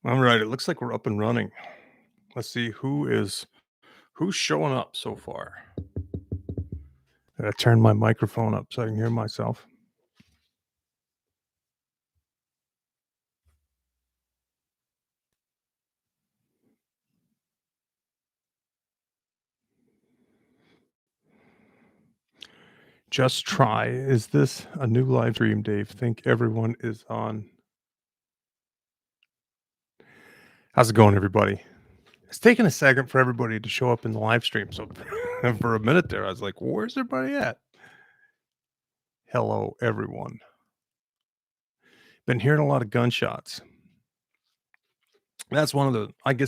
All right, it looks like we're up and running. Let's see who's showing up so far. I turn my microphone up so I can hear myself. Just try. Is this a new live stream, Dave? Think everyone is on. How's it going, everybody? It's taking a second for everybody to show up in the live stream. So for a minute there, I was like, where's everybody at? Hello, everyone. Been hearing a lot of gunshots. I guess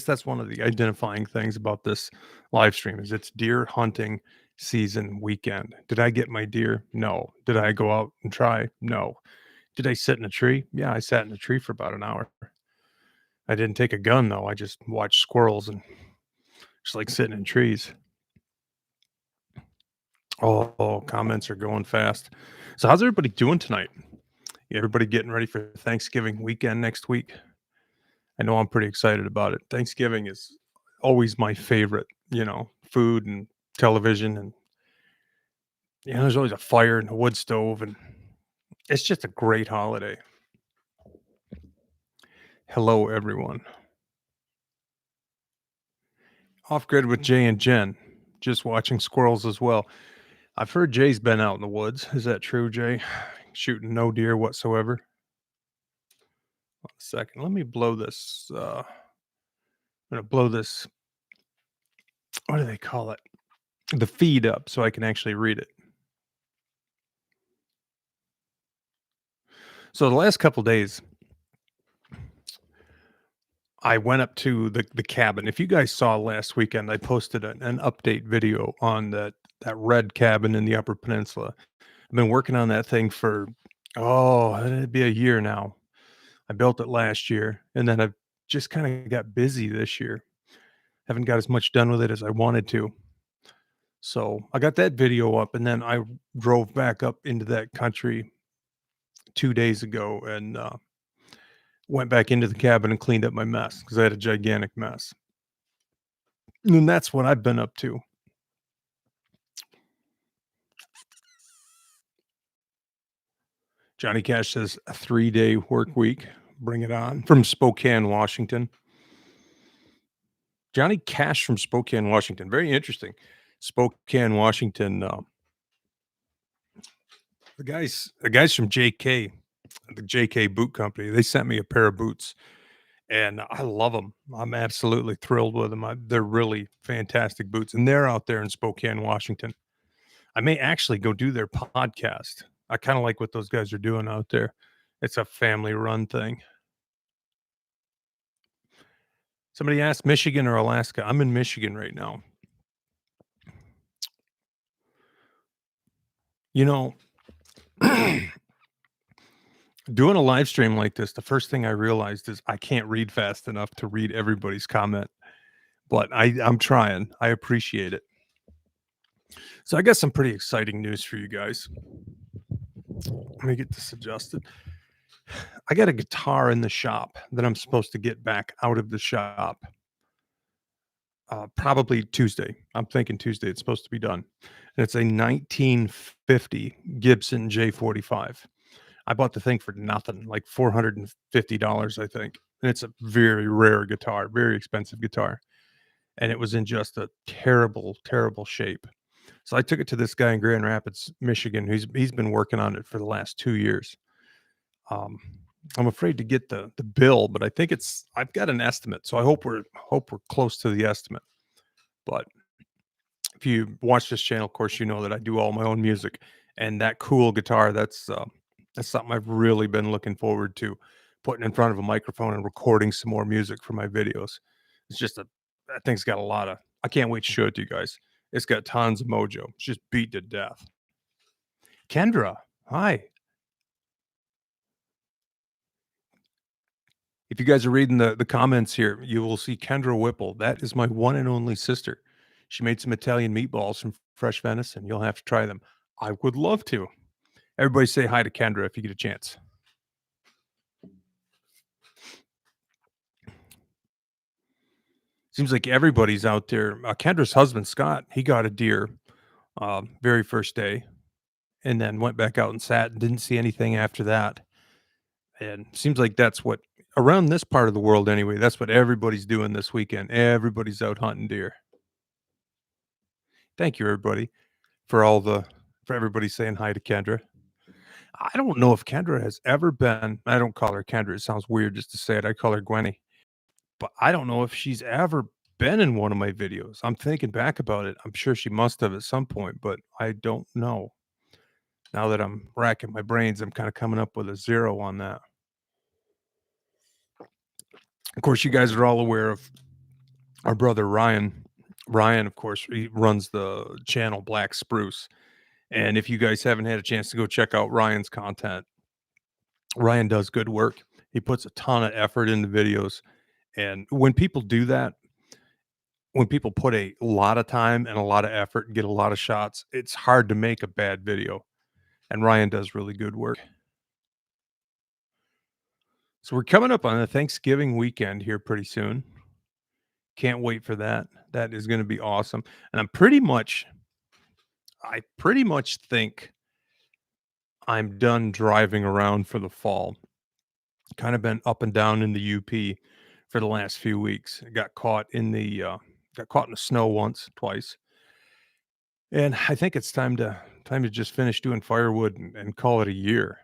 that's one of the identifying things about this live stream is it's deer hunting season weekend. Did I get my deer? No. Did I go out and try? No. Did I sit in a tree? Yeah, I sat in a tree for about an hour. I didn't take a gun though. I just watched squirrels and just like sitting in trees. Oh, comments are going fast. So how's everybody doing tonight? Everybody getting ready for Thanksgiving weekend next week? I know I'm pretty excited about it. Thanksgiving is always my favorite, food and television and there's always a fire and a wood stove and it's just a great holiday. Hello everyone. Off grid with Jay and Jen. Just watching squirrels as well. I've heard Jay's been out in the woods. Is that true, Jay? Shooting no deer whatsoever. A second. Let me blow this I'm gonna blow this, what do they call it? The feed up so I can actually read it. So the last couple days, I went up to the cabin. If you guys saw last weekend, I posted an update video on that red cabin in the Upper Peninsula. I've been working on that thing for it'd be a year now. I built it last year, and then I've just kind of got busy this year. Haven't got as much done with it as I wanted to. So I got that video up, and then I drove back up into that country 2 days ago and went back into the cabin and cleaned up my mess because I had a gigantic mess. And that's what I've been up to. Johnny Cash says a 3-day work week. Bring it on from Spokane, Washington. Johnny Cash from Spokane, Washington. Very interesting. Spokane, Washington. The guys from JK, the JK Boot Company. They sent me a pair of boots, and I love them. I'm absolutely thrilled with them. They're really fantastic boots, and they're out there in Spokane, Washington. I may actually go do their podcast. I kind of like what those guys are doing out there. It's a family run thing. Somebody asked Michigan or Alaska. I'm in Michigan right now. You know, doing a live stream like this, the first thing I realized is I can't read fast enough to read everybody's comment, but I'm trying. I appreciate it. So I got some pretty exciting news for you guys. Let me get this adjusted. I got a guitar in the shop that I'm supposed to get back out of the shop. Probably Tuesday. I'm thinking Tuesday it's supposed to be done. And it's a 1950 Gibson J45. I bought the thing for nothing, like $450, I think. And it's a very rare guitar, very expensive guitar. And it was in just a terrible, terrible shape. So I took it to this guy in Grand Rapids, Michigan, he's been working on it for the last 2 years. Um, I'm afraid to get the bill, but I think I've got an estimate, so I hope we're close to the estimate. But if you watch this channel, of course, you know that I do all my own music, and that cool guitar, that's something I've really been looking forward to, putting in front of a microphone and recording some more music for my videos. It's just that thing's got a lot of. I can't wait to show it to you guys. It's got tons of mojo. It's just beat to death. Kendra, hi. If you guys are reading the comments here, you will see Kendra Whipple. That is my one and only sister. She made some Italian meatballs from fresh venison. You'll have to try them. I would love to. Everybody say hi to Kendra if you get a chance. Seems like everybody's out there. Kendra's husband, Scott, he got a deer, very first day and then went back out and sat and didn't see anything after that. And seems like that's what around this part of the world anyway, that's what everybody's doing this weekend. Everybody's out hunting deer. Thank you, everybody, for all the for everybody saying hi to Kendra. I don't know if Kendra has ever been I don't call her Kendra, it sounds weird just to say it, I call her Gwenny, but I don't know if she's ever been in one of my videos. I'm thinking back about it. I'm sure she must have at some point, but I don't know. Now that I'm racking my brains, I'm kinda coming up with a 0 on that. Of course, you guys are all aware of our brother Ryan. Ryan, of course, he runs the channel Black Spruce, and if you guys haven't had a chance to go check out Ryan's content, Ryan does good work. He puts a ton of effort into videos, and when people do that, when people put a lot of time and a lot of effort and get a lot of shots, it's hard to make a bad video, and Ryan does really good work. So we're coming up on the Thanksgiving weekend here pretty soon. Can't wait for that. That is gonna be awesome, and I pretty much think I'm done driving around for the fall. Kind of been up and down in the UP for the last few weeks. I got caught in the snow once, twice, and I think it's time to just finish doing firewood and call it a year.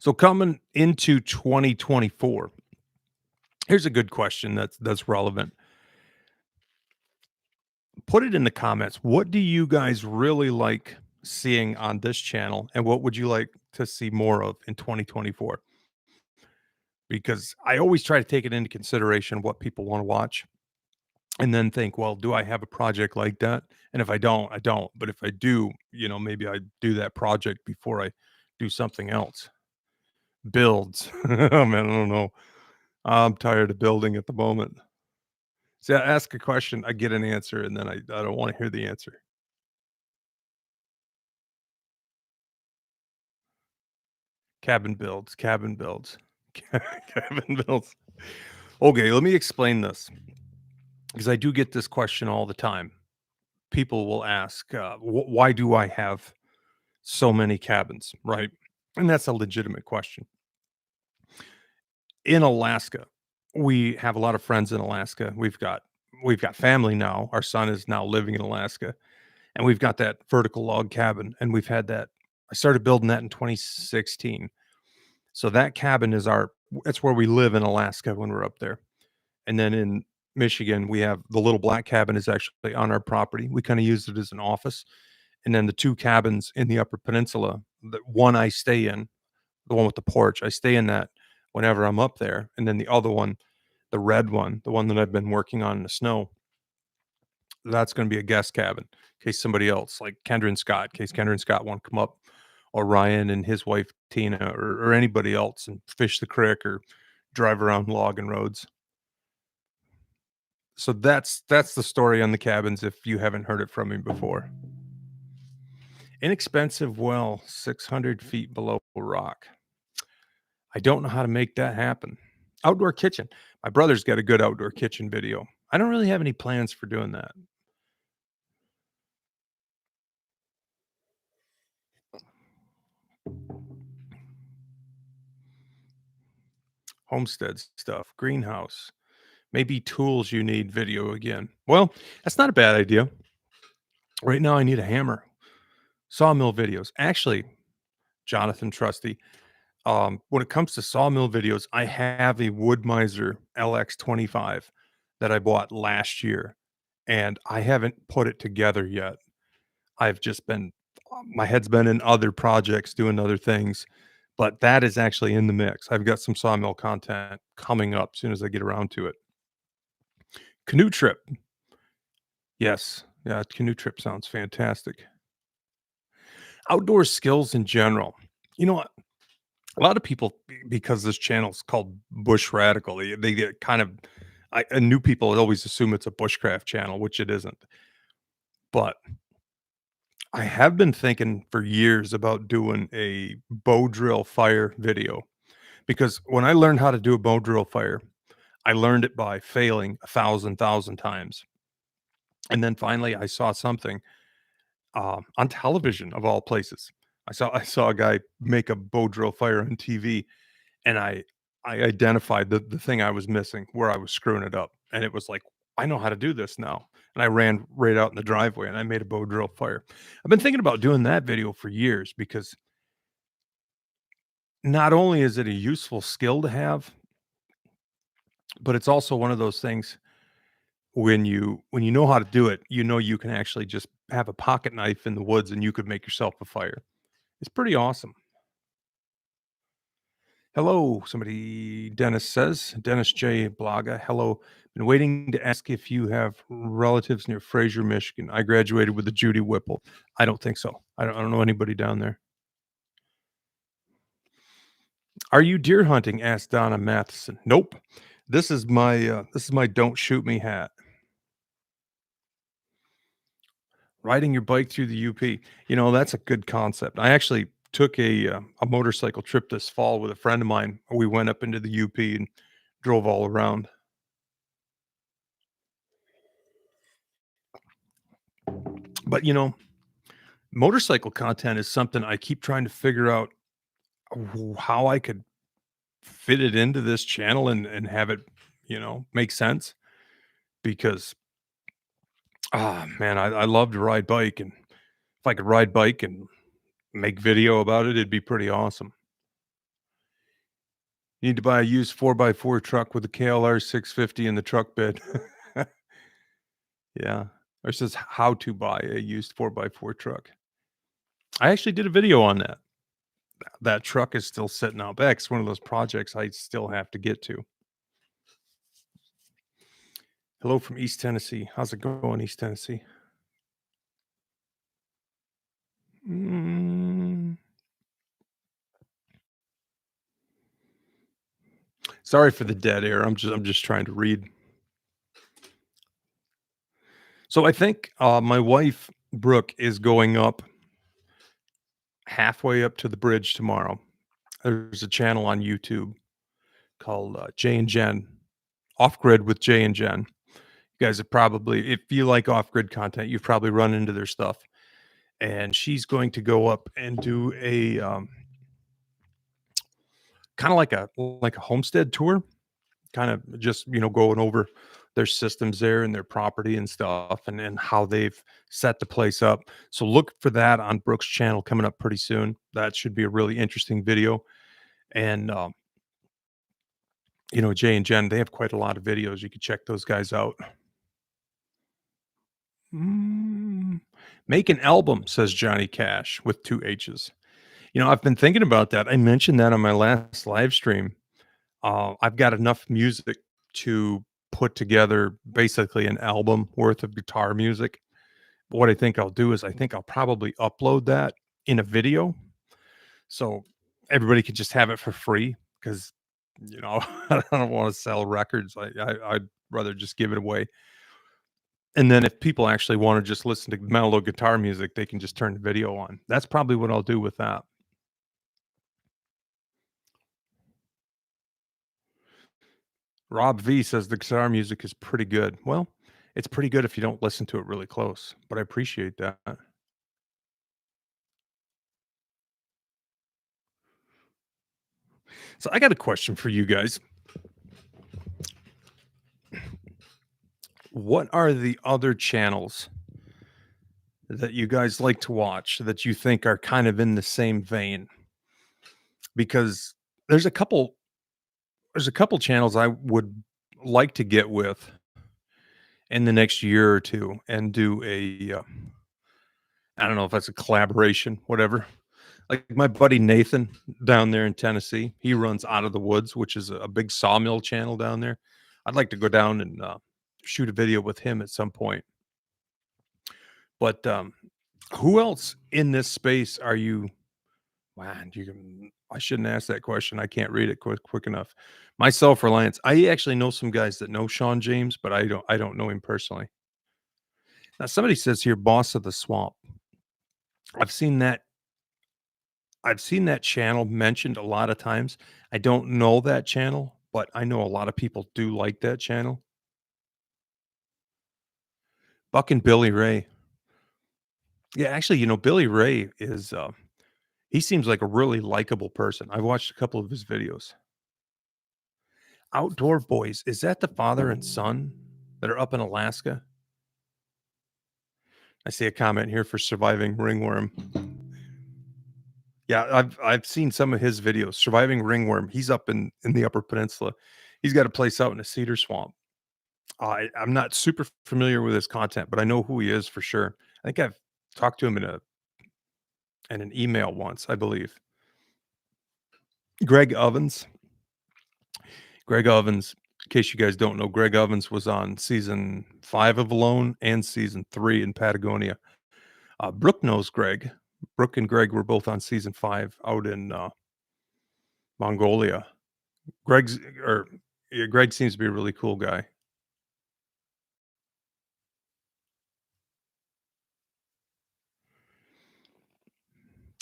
So coming into 2024, here's a good question that's relevant. Put it in the comments. What do you guys really like seeing on this channel, and what would you like to see more of in 2024? Because I always try to take it into consideration what people want to watch and then think, well, do I have a project like that? And if I don't, I don't. But if I do, maybe I do that project before I do something else. Builds. Oh man, I don't know. I'm tired of building at the moment. See, I ask a question, I get an answer, and then I don't want to hear the answer. Cabin builds, cabin builds, cabin builds. Okay, let me explain this because I do get this question all the time. People will ask, why do I have so many cabins? Right. And that's a legitimate question. In Alaska, we have a lot of friends in Alaska. We've got family now. Our son is now living in Alaska, and we've got that vertical log cabin, and we've had that. I started building that in 2016. So that cabin is that's where we live in Alaska when we're up there. And then in Michigan, we have the little black cabin is actually on our property. We kind of use it as an office. And then the two cabins in the Upper Peninsula, the one I stay in, the one with the porch, I stay in that whenever I'm up there. And then the other one, the red one, the one that I've been working on in the snow, that's going to be a guest cabin in case somebody else, like Kendra and Scott, in case Kendra and Scott want to come up, or Ryan and his wife Tina, or anybody else and fish the creek or drive around logging roads. So that's the story on the cabins if you haven't heard it from me before. Inexpensive well, 600 feet below rock. I don't know how to make that happen. Outdoor kitchen. My brother's got a good outdoor kitchen video. I don't really have any plans for doing that. Homestead stuff, greenhouse, maybe tools you need video again. Well, that's not a bad idea. Right now, I need a hammer. Sawmill videos. Actually, Jonathan Trusty, when it comes to sawmill videos, I have a Woodmiser LX25 that I bought last year, and I haven't put it together yet. I've just been my head's been in other projects, doing other things, but that is actually in the mix. I've got some sawmill content coming up as soon as I get around to it. Canoe trip. Yes. Yeah, canoe trip sounds fantastic. Outdoor skills in general. You know, a lot of people, because this channel is called Bush Radical, they get kind of new people always assume it's a bushcraft channel, which it isn't. But I have been thinking for years about doing a bow drill fire video because when I learned how to do a bow drill fire, I learned it by failing a thousand times. And then finally I saw something on television of all places. I saw a guy make a bow drill fire on TV, and I identified the thing I was missing, where I was screwing it up, and it was like, I know how to do this now. And I ran right out in the driveway and I made a bow drill fire. I've been thinking about doing that video for years because not only is it a useful skill to have, but it's also one of those things when you know how to do it, you know you can actually just have a pocket knife in the woods and you could make yourself a fire. It's pretty awesome. Hello, somebody Dennis says. Dennis J. Blaga. Hello. Been waiting to ask if you have relatives near Fraser, Michigan. I graduated with a Judy Whipple. I don't think so. I don't know anybody down there. Are you deer hunting? Asked Donna Matheson. Nope. This is my don't shoot me hat. Riding your bike through the UP. That's a good concept. I actually took a motorcycle trip this fall with a friend of mine. We went up into the UP and drove all around. But motorcycle content is something I keep trying to figure out how I could fit it into this channel and have it, make sense because man, I love to ride bike, and if I could ride bike and make video about it, it'd be pretty awesome. You need to buy a used 4x4 truck with a KLR 650 in the truck bed. Yeah. Or it says how to buy a used 4x4 truck. I actually did a video on that. That truck is still sitting out back. It's one of those projects I still have to get to. Hello from East Tennessee. How's it going, East Tennessee? Mm, sorry for the dead air. I'm just trying to read. So I think my wife Brooke is going up halfway up to the bridge tomorrow. There's a channel on YouTube called Jay and Jen, Off Grid with Jay and Jen. You guys have probably, if you like off grid content, you've probably run into their stuff. And she's going to go up and do a kind of like a homestead tour, kind of just going over their systems there and their property and stuff, and how they've set the place up. So look for that on Brooks' channel coming up pretty soon. That should be a really interesting video. And Jay and Jen, they have quite a lot of videos. You can check those guys out. Mm, make an album, says Johnny Cash with two H's. I've been thinking about that. I mentioned that on my last live stream. I've got enough music to put together basically an album worth of guitar music. What I think I'll do is I think I'll probably upload that in a video so everybody can just have it for free because, I don't want to sell records. I'd rather just give it away. And then if people actually want to just listen to mellow guitar music, they can just turn the video on. That's probably what I'll do with that. Rob V says the guitar music is pretty good. Well, it's pretty good if you don't listen to it really close, but I appreciate that. So I got a question for you guys. What are the other channels that you guys like to watch that you think are kind of in the same vein? Because there's a couple there's a couple channels I would like to get with in the next year or two and do I don't know if that's a collaboration, whatever. Like my buddy Nathan down there in Tennessee, he runs Out of the Woods, which is a big sawmill channel down there. I'd like to go down and shoot a video with him at some point. But who else in this space are you? Man, I shouldn't ask that question. I can't read it quick enough. My self reliance. I actually know some guys that know Sean James, but I don't know him personally. Now somebody says here, Boss of the Swamp. I've seen that I've seen that channel mentioned a lot of times. I don't know that channel, but I know a lot of people do like that channel. Buck and Billy Ray. Yeah, actually, Billy Ray is, he seems like a really likable person. I've watched a couple of his videos. Outdoor Boys, is that the father and son that are up in Alaska? I see a comment here for surviving ringworm. Yeah, I've seen some of his videos. Surviving ringworm, he's up in the Upper Peninsula. He's got a place out in a cedar swamp. I'm not super familiar with his content, but I know who he is for sure. I think I've talked to him in an email once, I believe. Greg Ovens. Greg Ovens, in case you guys don't know, Greg Ovens was on season 5 of Alone and season 3 in Patagonia. Brooke knows Greg. Brooke and Greg were both on season 5 out in Mongolia. Greg's or yeah, Greg seems to be a really cool guy.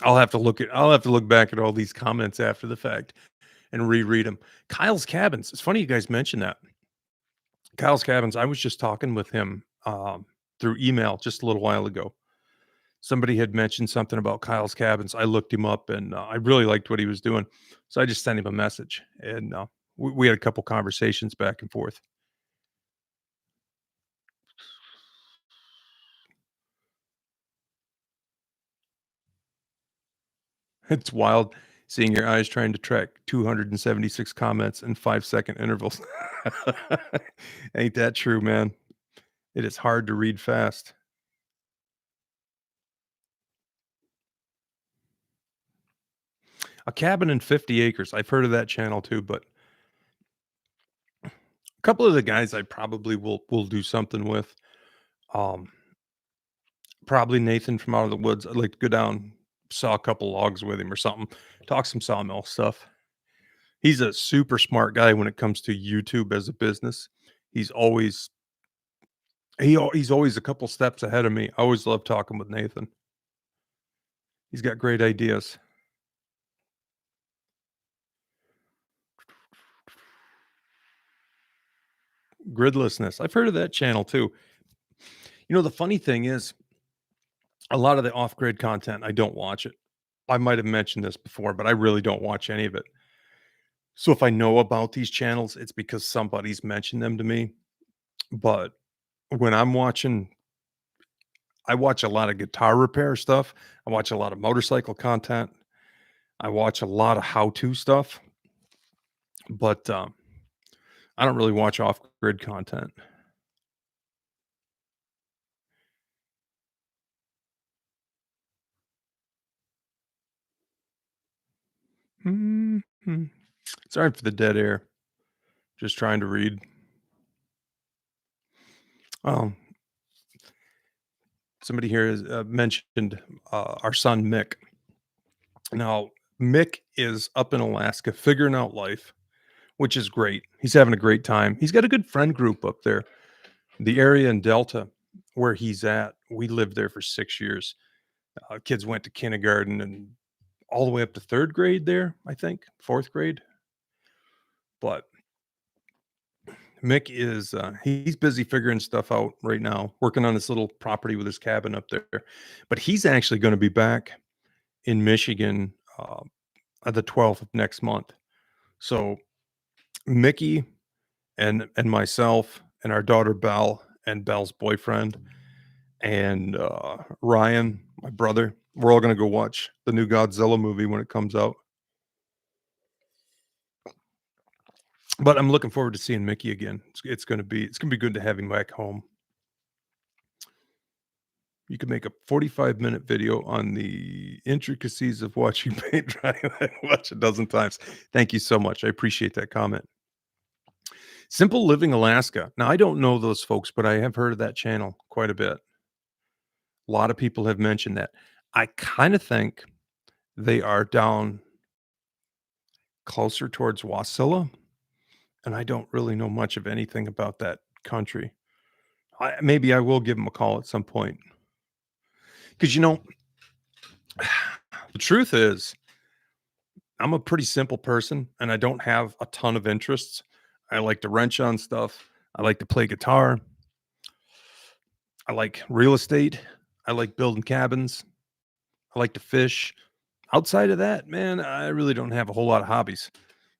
I'll have to look back at all these comments after the fact and reread them. Kyle's Cabins. It's funny you guys mentioned that. Kyle's Cabins. I was just talking with him through email just a little while ago. Somebody had mentioned something about Kyle's Cabins. I looked him up and I really liked what he was doing. So I just sent him a message and we had a couple conversations back and forth. It's wild seeing your eyes trying to track 276 comments in 5-second intervals. Ain't that true, man? It is hard to read fast. A Cabin in 50 Acres. I've heard of that channel too, but a couple of the guys I probably will do something with. Um, Probably Nathan from Out of the Woods. I'd like to go down, saw a couple logs with him or something, talk some sawmill stuff. He's a super smart guy when it comes to YouTube as a business. He's always he's always a couple steps ahead of me. I always love talking with Nathan. He's got great ideas. Gridlessness. I've heard of that channel too. The funny thing is, a lot of the off-grid content, I don't watch it. I might have mentioned this before, but I really don't watch any of it. So if I know about these channels, it's because somebody's mentioned them to me. But when I'm watching, I watch a lot of guitar repair stuff. I watch a lot of motorcycle content. I watch a lot of how-to stuff, but I don't really watch off-grid content. Mhm. Sorry for the dead air. Just trying to read. Um, Somebody here has mentioned our son Mick. Now, Mick is up in Alaska figuring out life, which is great. He's having a great time. He's got a good friend group up there. The area in Delta where he's at, we lived there for 6 years. Kids went to kindergarten and all the way up to third grade there, I think, fourth grade. But Mick is he's busy figuring stuff out right now, working on this little property with his cabin up there. But he's actually going to be back in Michigan the 12th of next month. So Mickey and myself and our daughter Belle and Belle's boyfriend and Ryan, my brother, we're all going to go watch the new Godzilla movie when it comes out. But I'm looking forward to seeing Mickey again. It's gonna be good to have him back home. You could make a 45-minute video on the intricacies of watching paint dry. Watch a dozen times. Thank you so much. I appreciate that comment. Simple Living Alaska. Now, I don't know those folks, but I have heard of that channel quite a bit. A lot of people have mentioned that. I kind of think they are down closer towards Wasilla, and I don't really know much of anything about that country. Maybe I will give them a call at some point. 'Cause, the truth is, I'm a pretty simple person and I don't have a ton of interests. I like to wrench on stuff. I like to play guitar. I like real estate. I like building cabins. I like to fish. Outside of that, man, I really don't have a whole lot of hobbies.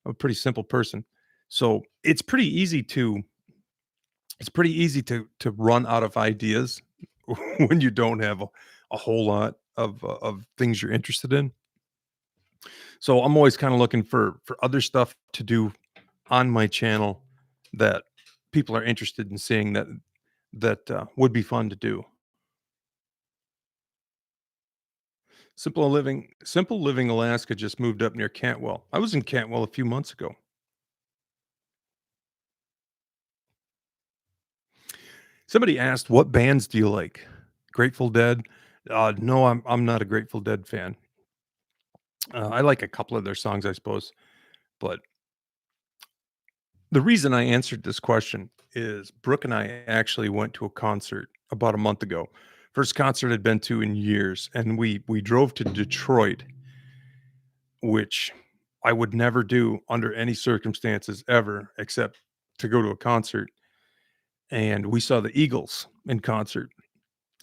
I'm a pretty simple person. So it's pretty easy to run out of ideas when you don't have a whole lot of things you're interested in. So I'm always kind of looking for other stuff to do on my channel that people are interested in seeing that would be fun to do. Simple Living Alaska just moved up near Cantwell. I was in Cantwell a few months ago. Somebody asked, "What bands do you like?" Grateful Dead. No, I'm not a Grateful Dead fan. I like a couple of their songs, I suppose, but the reason I answered this question is Brooke and I actually went to a concert about a month ago. First concert I'd been to in years, and we drove to Detroit, which I would never do under any circumstances ever, except to go to a concert. And we saw the Eagles in concert,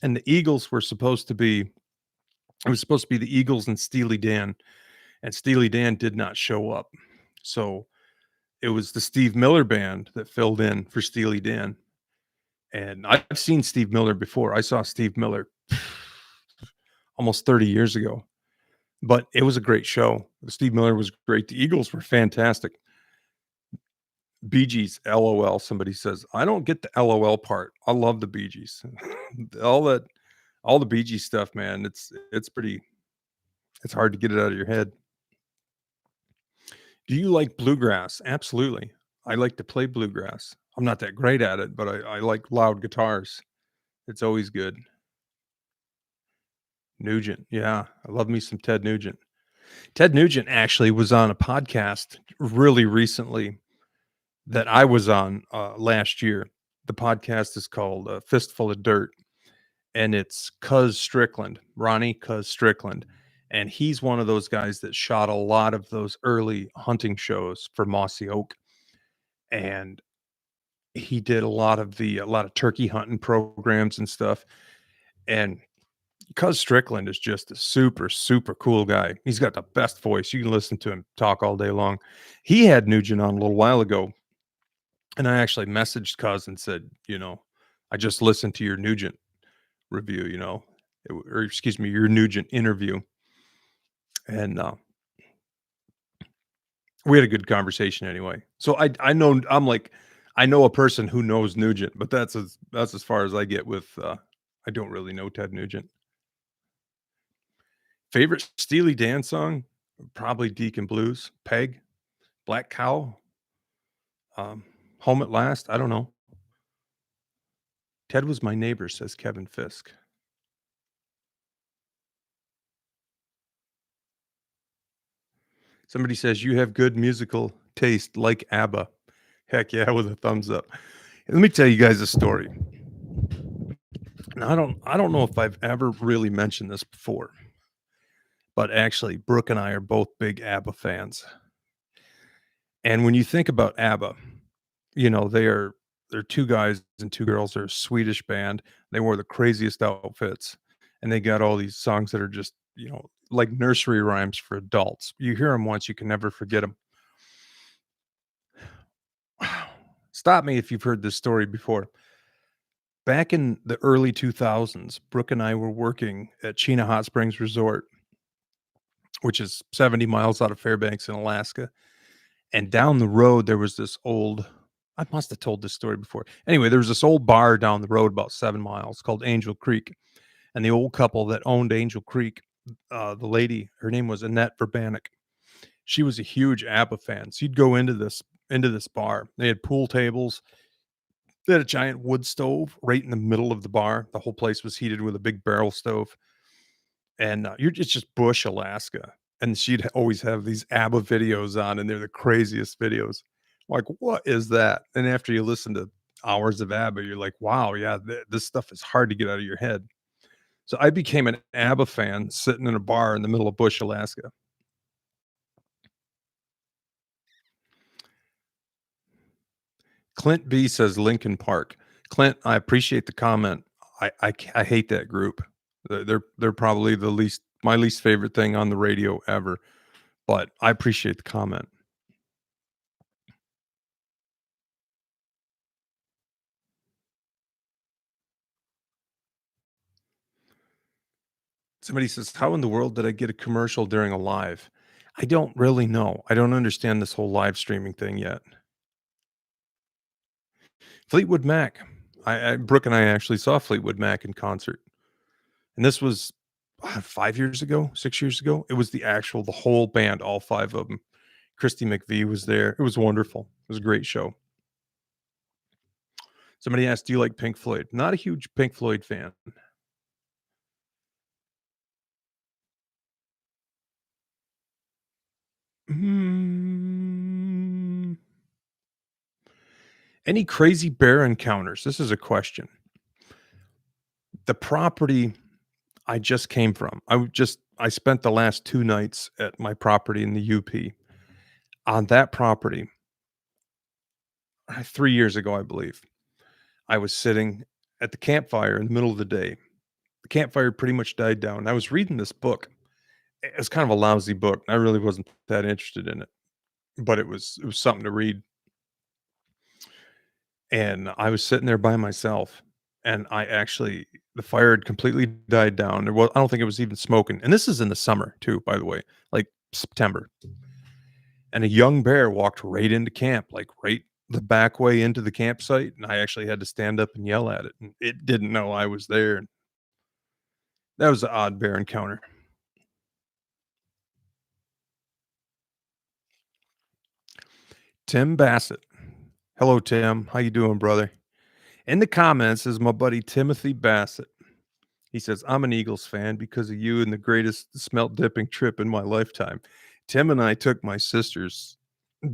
and the Eagles were supposed to be it was supposed to be the Eagles and Steely Dan, and Steely Dan did not show up. So it was the Steve Miller Band that filled in for Steely Dan. And I've seen Steve Miller before. I saw Steve Miller almost 30 years ago, but it was a great show. Steve Miller was great. The Eagles were fantastic. Bee Gees, LOL. Somebody says, I don't get the LOL part. I love the Bee Gees. all that, all the Bee Gees stuff, man. It's hard to get it out of your head. Do you like bluegrass? Absolutely. I like to play bluegrass. I'm not that great at it, but I like loud guitars. It's always good. Nugent. Yeah. I love me some Ted Nugent. Ted Nugent actually was on a podcast really recently that I was on last year. The podcast is called Fistful of Dirt, and it's Cuz Strickland, Ronnie Cuz Strickland. And he's one of those guys that shot a lot of those early hunting shows for Mossy Oak. And he did a lot of turkey hunting programs and stuff. And Cuz Strickland is just a super, super cool guy. He's got the best voice. You can listen to him talk all day long. He had Nugent on a little while ago, and I actually messaged Cuz and said, I just listened to your Nugent review, or excuse me, your Nugent interview. And we had a good conversation anyway. So I know a person who knows Nugent, but that's as far as I get with I don't really know Ted Nugent. Favorite Steely Dan song? Probably Deacon Blues, Peg, Black Cow, um, Home at Last. I don't know. Ted was my neighbor, says Kevin Fisk. Somebody says you have good musical taste like ABBA. Heck yeah, with a thumbs up. Let me tell you guys a story. Now, I don't know if I've ever really mentioned this before, but actually Brooke and I are both big ABBA fans. And when you think about ABBA, they're two guys and two girls. They're a Swedish band. They wore the craziest outfits, and they got all these songs that are just like nursery rhymes for adults. You hear them once, you can never forget them. Stop me if you've heard this story before. Back in the early 2000s, Brooke and I were working at Chena Hot Springs Resort, which is 70 miles out of Fairbanks in Alaska. And down the road, there was this old, I must have told this story before. Anyway, there was this old bar down the road about 7 miles called Angel Creek. And the old couple that owned Angel Creek, the lady, her name was Annette Verbanek. She was a huge ABBA fan. So you'd go into this bar. They had pool tables. They had a giant wood stove right in the middle of the bar. The whole place was heated with a big barrel stove. And it's just bush, Alaska. And she'd always have these ABBA videos on, and they're the craziest videos. Like, what is that? And after you listen to hours of ABBA, you're like, wow, yeah, this stuff is hard to get out of your head. So I became an ABBA fan sitting in a bar in the middle of Bush, Alaska. Clint B says Lincoln Park. Clint, I appreciate the comment. I hate that group. They're probably the least my least favorite thing on the radio ever, but I appreciate the comment. Somebody says, "How in the world did I get a commercial during a live?" I don't really know. I don't understand this whole live streaming thing yet. Fleetwood Mac. I Brooke and I actually saw Fleetwood Mac in concert, and this was 5 years ago, 6 years ago. It was the whole band, all 5 of them. Christy McVie was there. It was wonderful. It was a great show. Somebody asked, "Do you like Pink Floyd?" Not a huge Pink Floyd fan. Mm, any crazy bear encounters? This is a question. The property I just came from, I spent the last 2 nights at my property in the UP. On that property, 3 years ago, I believe, I was sitting at the campfire in the middle of the day. The campfire pretty much died down. I was reading this book. It was kind of a lousy book. I really wasn't that interested in it, but it was something to read. And I was sitting there by myself, and the fire had completely died down. I don't think it was even smoking. And this is in the summer too, by the way, like September. And a young bear walked right into camp, like right the back way into the campsite. And I actually had to stand up and yell at it. And it didn't know I was there. And that was an odd bear encounter. Tim Bassett. Hello, Tim. How you doing, brother? In the comments is my buddy Timothy Bassett. He says, "I'm an Eagles fan because of you and the greatest smelt dipping trip in my lifetime. Tim and I took my sister's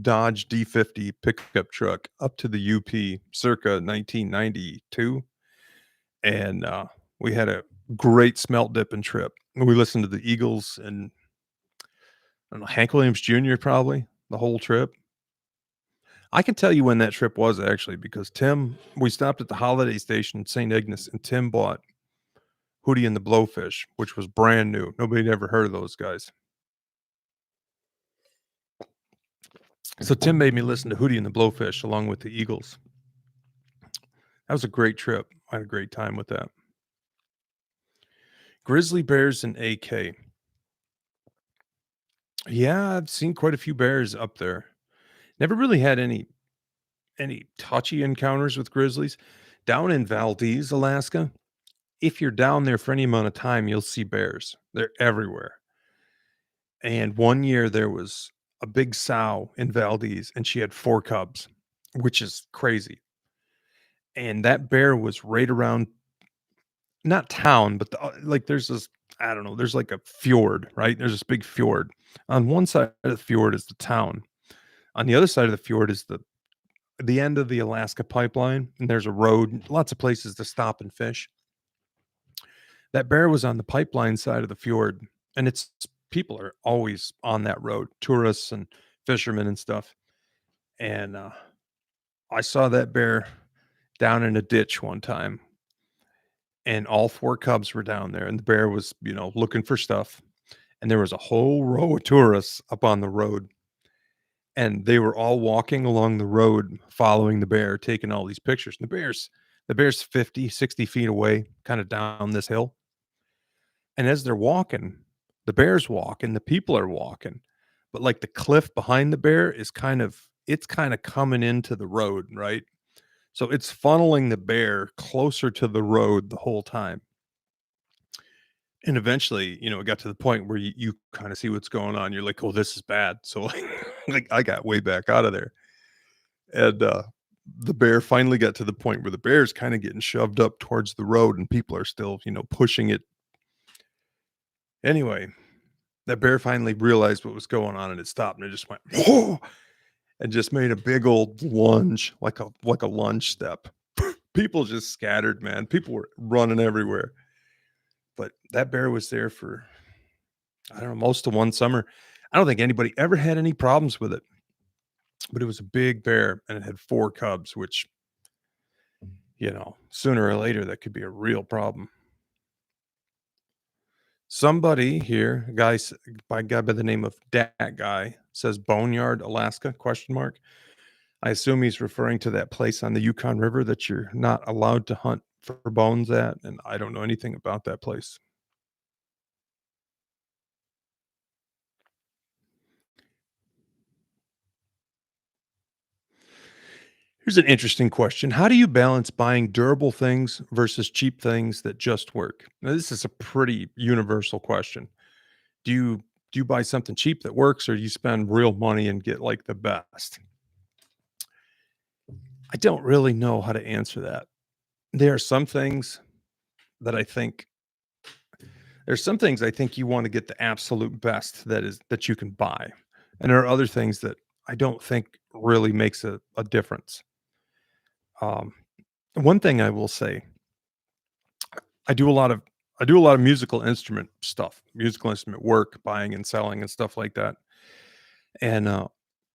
Dodge D50 pickup truck up to the UP circa 1992, and we had a great smelt dipping trip. We listened to the Eagles and I don't know, Hank Williams Jr. probably the whole trip. I can tell you when that trip was actually because we stopped at the holiday station in St. Ignace and Tim bought Hootie and the Blowfish, which was brand new. Nobody had ever heard of those guys. So Tim made me listen to Hootie and the Blowfish along with the Eagles. That was a great trip. I had a great time with that. Grizzly bears and AK. Yeah, I've seen quite a few bears up there. Never really had any touchy encounters with grizzlies. Down in Valdez, Alaska, if you're down there for any amount of time, you'll see bears. They're everywhere. And one year there was a big sow in Valdez and she had 4 cubs, which is crazy. And that bear was right around not town, but like there's this I don't know, there's like a fjord, right? There's this big fjord. On one side of the fjord is the town. On the other side of the fjord is the end of the Alaska pipeline, and there's a road, lots of places to stop and fish. That bear was on the pipeline side of the fjord, and it's people are always on that road, tourists and fishermen and stuff. And I saw that bear down in a ditch one time, and all 4 cubs were down there, and the bear was, looking for stuff. And there was a whole row of tourists up on the road, and they were all walking along the road, following the bear, taking all these pictures. And the bear's 50, 60 feet away, kind of down this hill. And as they're walking, the bear's walking, the people are walking, but like the cliff behind the bear it's kind of coming into the road, right? So it's funneling the bear closer to the road the whole time. And eventually, it got to the point where you kind of see what's going on. You're like, oh, this is bad. So like I got way back out of there. And the bear finally got to the point where the bear's kind of getting shoved up towards the road and people are still, pushing it. Anyway, that bear finally realized what was going on and it stopped and it just went, whoa, and just made a big old lunge, like a lunge step. People just scattered, man. People were running everywhere. But that bear was there for, I don't know, most of one summer. I don't think anybody ever had any problems with it. but it was a big bear and it had 4 cubs, which, sooner or later, that could be a real problem. Somebody here, a guy by the name of Dat Guy, says Boneyard, Alaska, question mark. I assume he's referring to that place on the Yukon River that you're not allowed to hunt for bones at, and I don't know anything about that place. Here's an interesting question. How do you balance buying durable things versus cheap things that just work? Now, this is a pretty universal question. Do you do you buy something cheap that works, or do you spend real money and get like the best? I don't really know how to answer that. There are some things that I think there's some things I think you want to get the absolute best that you can buy. And there are other things that I don't think really makes a difference. Um, One thing I will say, I do a lot of I do a lot of musical instrument stuff, musical instrument work, buying and selling and stuff like that. And a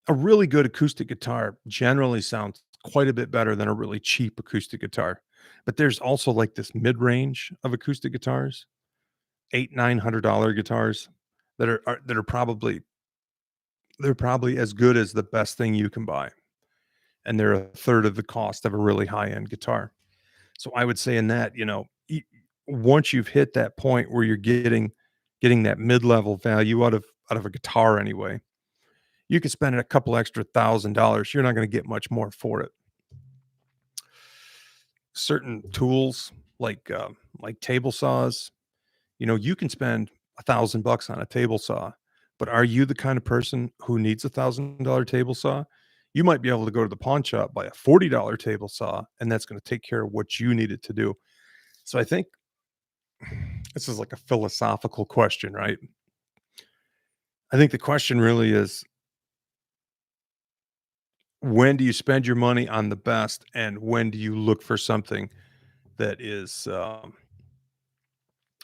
really good acoustic guitar generally sounds quite a bit better than a really cheap acoustic guitar. But there's also like this mid-range of acoustic guitars, 800-900 dollar guitars that are probably as good as the best thing you can buy, and they're a third of the cost of a really high-end guitar. So I would say in that, once you've hit that point where you're getting that mid-level value out of a guitar anyway, you could spend a couple extra $1,000. You're not going to get much more for it. Certain tools like table saws, you can spend $1,000 on a table saw, but are you the kind of person who needs $1,000 table saw? You might be able to go to the pawn shop, buy a $40 table saw, and that's going to take care of what you need it to do. So I think this is like a philosophical question, right? I think the question really is, when do you spend your money on the best, and when do you look for something that is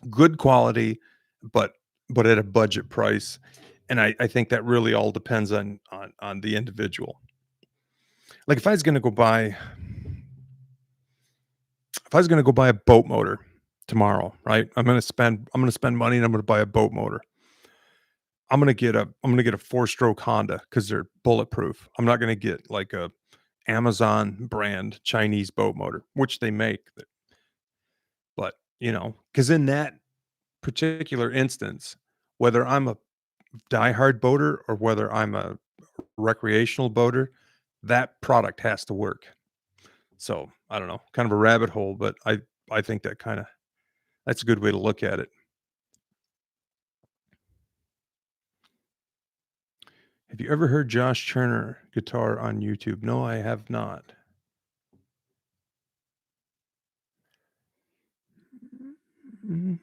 good quality, but at a budget price? And I think that really all depends on the individual. Like if I was gonna go buy a boat motor tomorrow, right? I'm gonna spend money and I'm gonna buy a boat motor. I'm gonna get a 4-stroke Honda because they're bulletproof. I'm not gonna get like a Amazon brand Chinese boat motor, which they make, but, because in that particular instance, whether I'm a diehard boater or whether I'm a recreational boater, that product has to work. So, I don't know, kind of a rabbit hole, but I think that's a good way to look at it. Have you ever heard Josh Turner guitar on YouTube? No, I have not. Mm.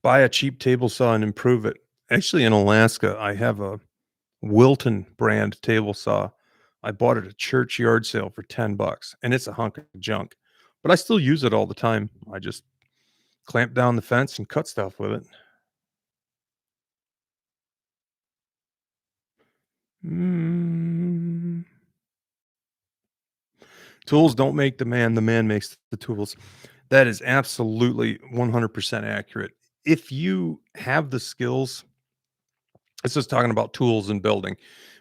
Buy a cheap table saw and improve it. Actually, in Alaska, I have a Wilton brand table saw. I bought it at a church yard sale for 10 bucks, and it's a hunk of junk, but I still use it all the time. I just clamp down the fence and cut stuff with it. Mm. Tools don't make the man makes the tools. That is absolutely 100% accurate. If you have the skills, this is talking about tools and building,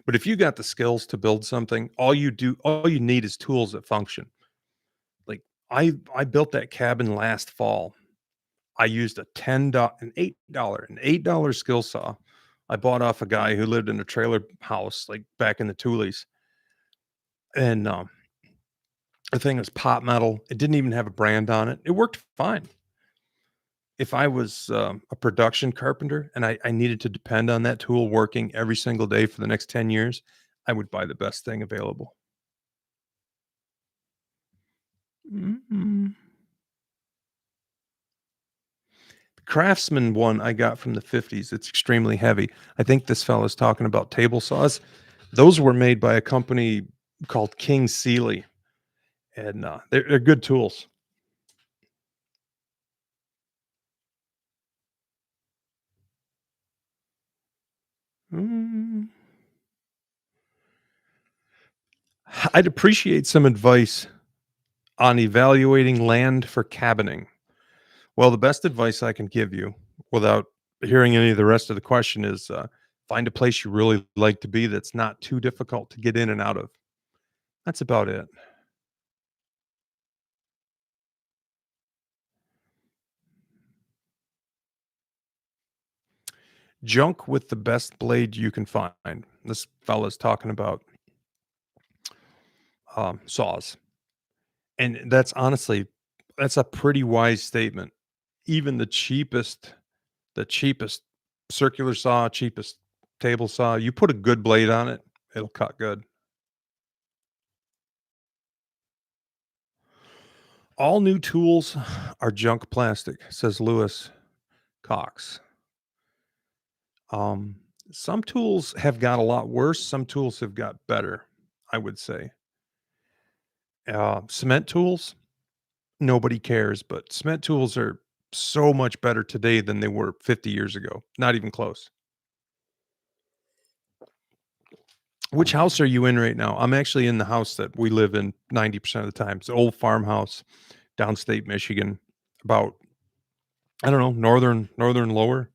but if you got the skills to build something, all you need is tools that function. Like I built that cabin last fall. I used a $8 skill saw I bought off a guy who lived in a trailer house, like, back in the Tulies, and, the thing was pot metal. It didn't even have a brand on it. It worked fine. If I was, a production carpenter and I needed to depend on that tool working every single day for the next 10 years, I would buy the best thing available. Mhm. Craftsman one I got from the '50s. It's extremely heavy. I think this fellow's talking about table saws. Those were made by a company called King Sealy, and, they're good tools. Mm. I'd appreciate some advice on evaluating land for cabining. Well, the best advice I can give you without hearing any of the rest of the question is find a place you really like to be that's not too difficult to get in and out of. That's about it. Junk with the best blade you can find. This fella's talking about saws. And that's honestly, that's a pretty wise statement. Even the cheapest circular saw, cheapest table saw, you put a good blade on it, it'll cut good. All new tools are junk plastic, says Lewis Cox. Um, some tools have got a lot worse. Some tools have got better, I would say. Cement tools, nobody cares, but cement tools are so much better today than they were 50 years ago. Not even close. Which house are you in right now? I'm actually in the house that we live in 90% of the time. It's an old farmhouse, downstate Michigan, about I don't know, northern lower.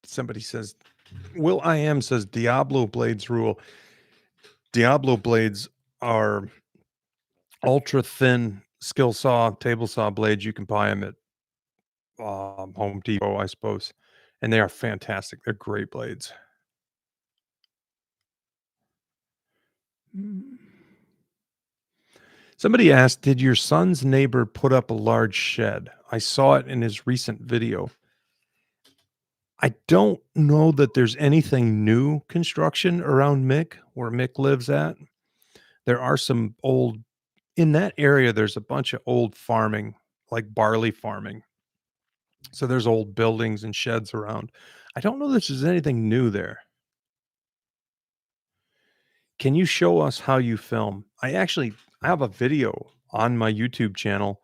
Somebody says, Will I am says Diablo blades rule. Diablo blades are ultra thin skill saw, table saw blades. You can buy them at Home Depot, I suppose, and they are fantastic. They're great blades. Mm. Somebody asked, "Did your son's neighbor put up a large shed? I saw it in his recent video." I don't know that there's anything new construction around Mick, where Mick lives at. There are some old in that area, there's a bunch of old farming, like barley farming. So there's old buildings and sheds around. I don't know that there's anything new there. Can you show us how you film? I have a video on my YouTube channel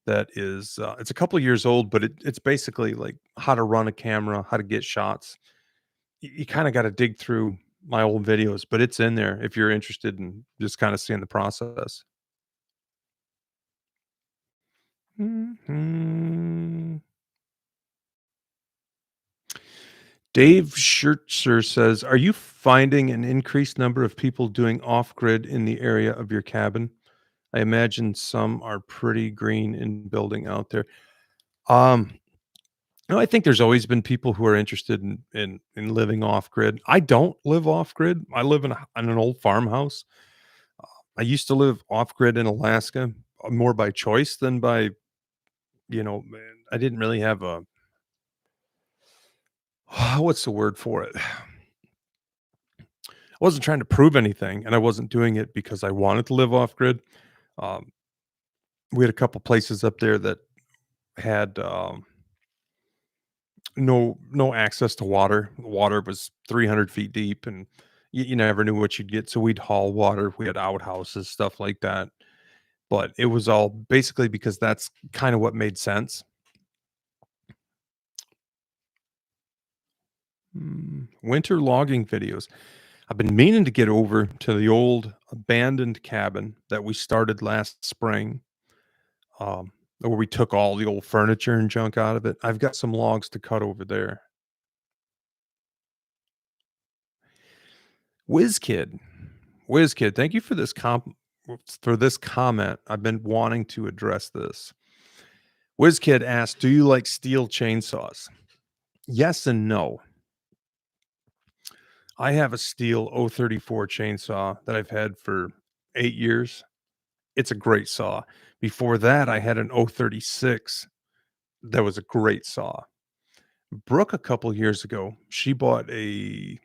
that is it's a couple years old, but it's basically like how to run a camera, how to get shots. You kind of got to dig through my old videos, but it's in there if you're interested in just kind of seeing the process. Mhm. Dave Schertzer says, "Are you finding an increased number of people doing off grid in the area of your cabin? I imagine some are pretty green in building out there." Um, no, I think there's always been people who are interested in living off grid. I don't live off grid. I live in an old farmhouse. I used to live off grid in Alaska, more by choice than by, man, I didn't really have a what's the word for it? I wasn't trying to prove anything, and I wasn't doing it because I wanted to live off grid. Um, we had a couple places up there that had no access to water. The water was 300 feet deep, and you never knew what you'd get. So we'd haul water. We had outhouses, stuff like that. But it was all basically because that's kind of what made sense. Winter logging videos. I've been meaning to get over to the old abandoned cabin that we started last spring, where we took all the old furniture and junk out of it. I've got some logs to cut over there. WizKid, WizKid, thank you for this comment. I've been wanting to address this. WizKid asked, "Do you like steel chainsaws?" Yes and no. I have a steel 034 chainsaw that I've had for 8 years. It's a great saw. Before that, I had an 036 that was a great saw. Brooke, a couple years ago, she bought a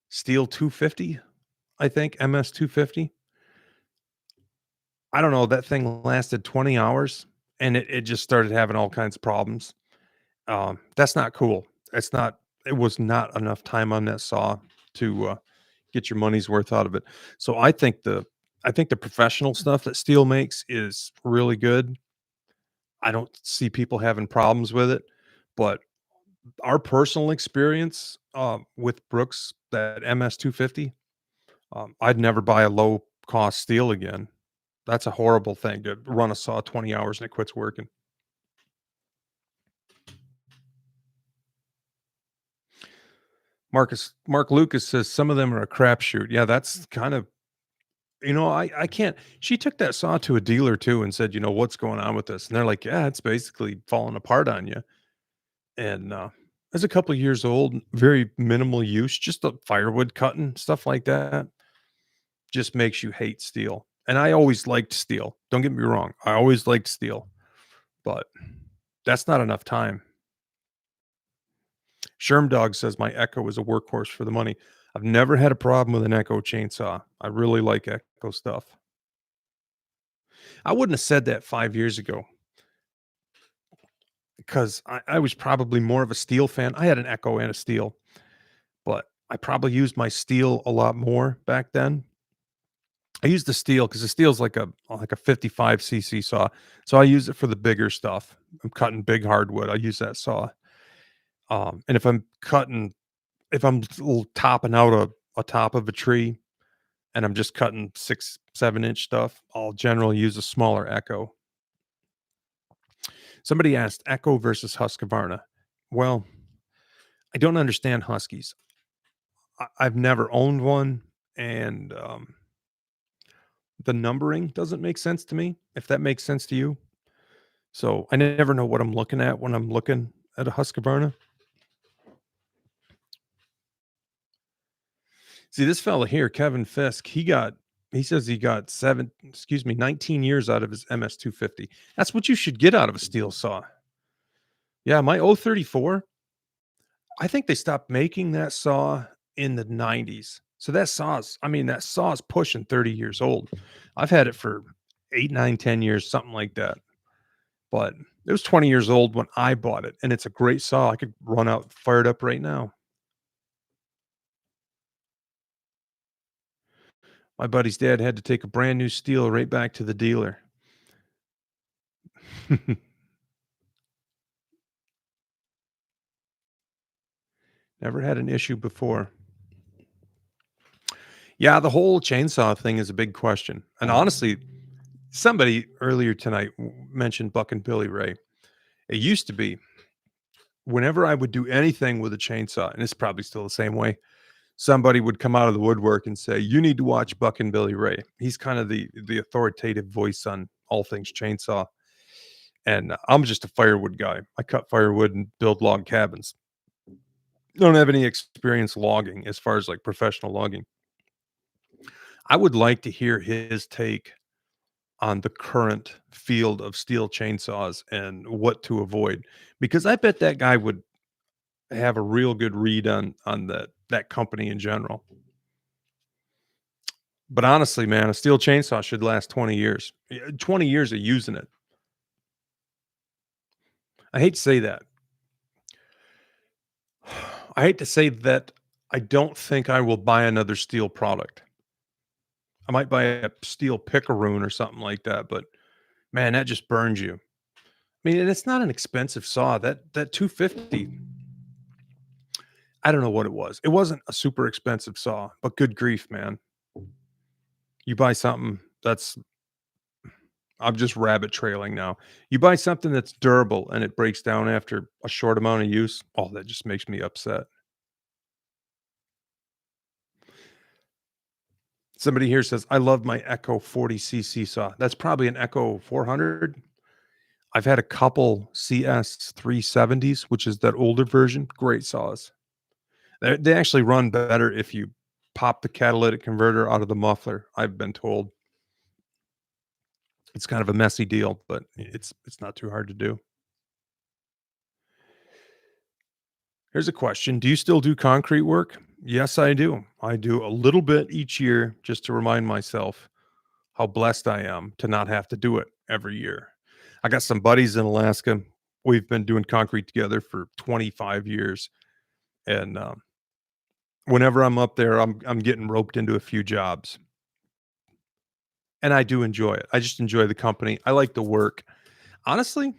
steel 250, I think, MS 250. I don't know, that thing lasted 20 hours and it just started having all kinds of problems. That's not cool. It was not enough time on that saw to get your money's worth out of it. So I think the professional stuff that steel makes is really good. I don't see people having problems with it, but our personal experience, with Brooks, that MS-250, I'd never buy a low cost steel again. That's a horrible thing to run a saw 20 hours and it quits working. Mark Lucas says some of them are a crapshoot. Yeah, that's kind of I can't she took that saw to a dealer too and said, "What's going on with this?" And they're like, "Yeah, it's basically falling apart on you." And, it's a couple years old, very minimal use, just the firewood cutting, stuff like that, just makes you hate steel. And I always liked steel. Don't get me wrong. I always liked steel, but that's not enough time. Shermdog says my Echo is a workhorse for the money. I've never had a problem with an Echo chainsaw. I really like Echo stuff. I wouldn't have said that 5 years ago because I was probably more of a steel fan. I had an Echo and a steel, but I probably used my steel a lot more back then. I use the steel because the steel's like a 55 cc saw, so I use it for the bigger stuff. I'm cutting big hardwood, I use that saw. And if I'm topping out a top of a tree and I'm just cutting 6, 7-inch stuff, I'll generally use a smaller Echo. Somebody asked Echo versus Husqvarna. Well, I don't understand Huskies. I've never owned one, and, the numbering doesn't make sense to me, if that makes sense to you. So, I never know what I'm looking at when I'm looking at a Husqvarna. See, this fella here, Kevin Fisk, he says he got 19 years out of his MS-250. That's what you should get out of a steel saw. Yeah, my 034, I think they stopped making that saw in the '90s. So that saw's pushing 30 years old. I've had it for 8, 9, 10 years, something like that. But it was 20 years old when I bought it, and it's a great saw. I could run out, fire it up right now. My buddy's dad had to take a brand new steel right back to the dealer. Never had an issue before. Yeah, the whole chainsaw thing is a big question. And honestly, somebody earlier tonight mentioned Buck and Billy Ray. It used to be whenever I would do anything with a chainsaw, and it's probably still the same way, somebody would come out of the woodwork and say, "You need to watch Buck and Billy Ray." He's kind of the authoritative voice on all things chainsaw. And I'm just a firewood guy. I cut firewood and build log cabins. Don't have any experience logging as far as like professional logging. I would like to hear his take on the current field of steel chainsaws and what to avoid, because I bet that guy would have a real good read on that company in general. But honestly, man, a steel chainsaw should last 20 years. 20 years of using it. I hate to say that. I hate to say that I don't think I will buy another steel product. I might buy a steel picaroon or something like that, but man, that just burns you. I mean, and it's not an expensive saw. That 250, I don't know what it was. It wasn't a super expensive saw, but good grief, man. You buy something that's I'm just rabbit trailing now. You buy something that's durable and it breaks down after a short amount of use. Oh, that just makes me upset. Somebody here says, I love my Echo 40 cc saw. That's probably an Echo 400. I've had a couple CS 370s, which is that older version. Great saws. They actually run better if you pop the catalytic converter out of the muffler, I've been told. It's kind of a messy deal, but it's not too hard to do. Here's a question. Do you still do concrete work? Yes, I do. I do a little bit each year just to remind myself how blessed I am to not have to do it every year. I got some buddies in Alaska. We've been doing concrete together for 25 years. And Whenever I'm up there, I'm getting roped into a few jobs, and I do enjoy it. I just enjoy the company. I like the work. Honestly,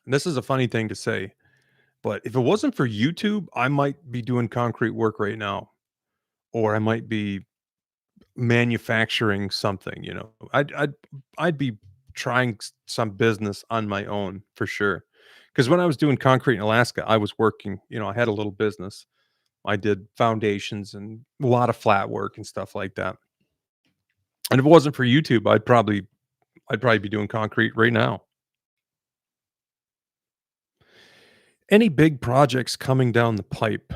this is a funny thing to say, but if it wasn't for YouTube, I might be doing concrete work right now, or I might be manufacturing something, you know. I'd be trying some business on my own for sure. Because when I was doing concrete in Alaska, I was working, you know, I had a little business. I did foundations and a lot of flat work and stuff like that. And if it wasn't for YouTube, I'd probably be doing concrete right now. Any big projects coming down the pipe?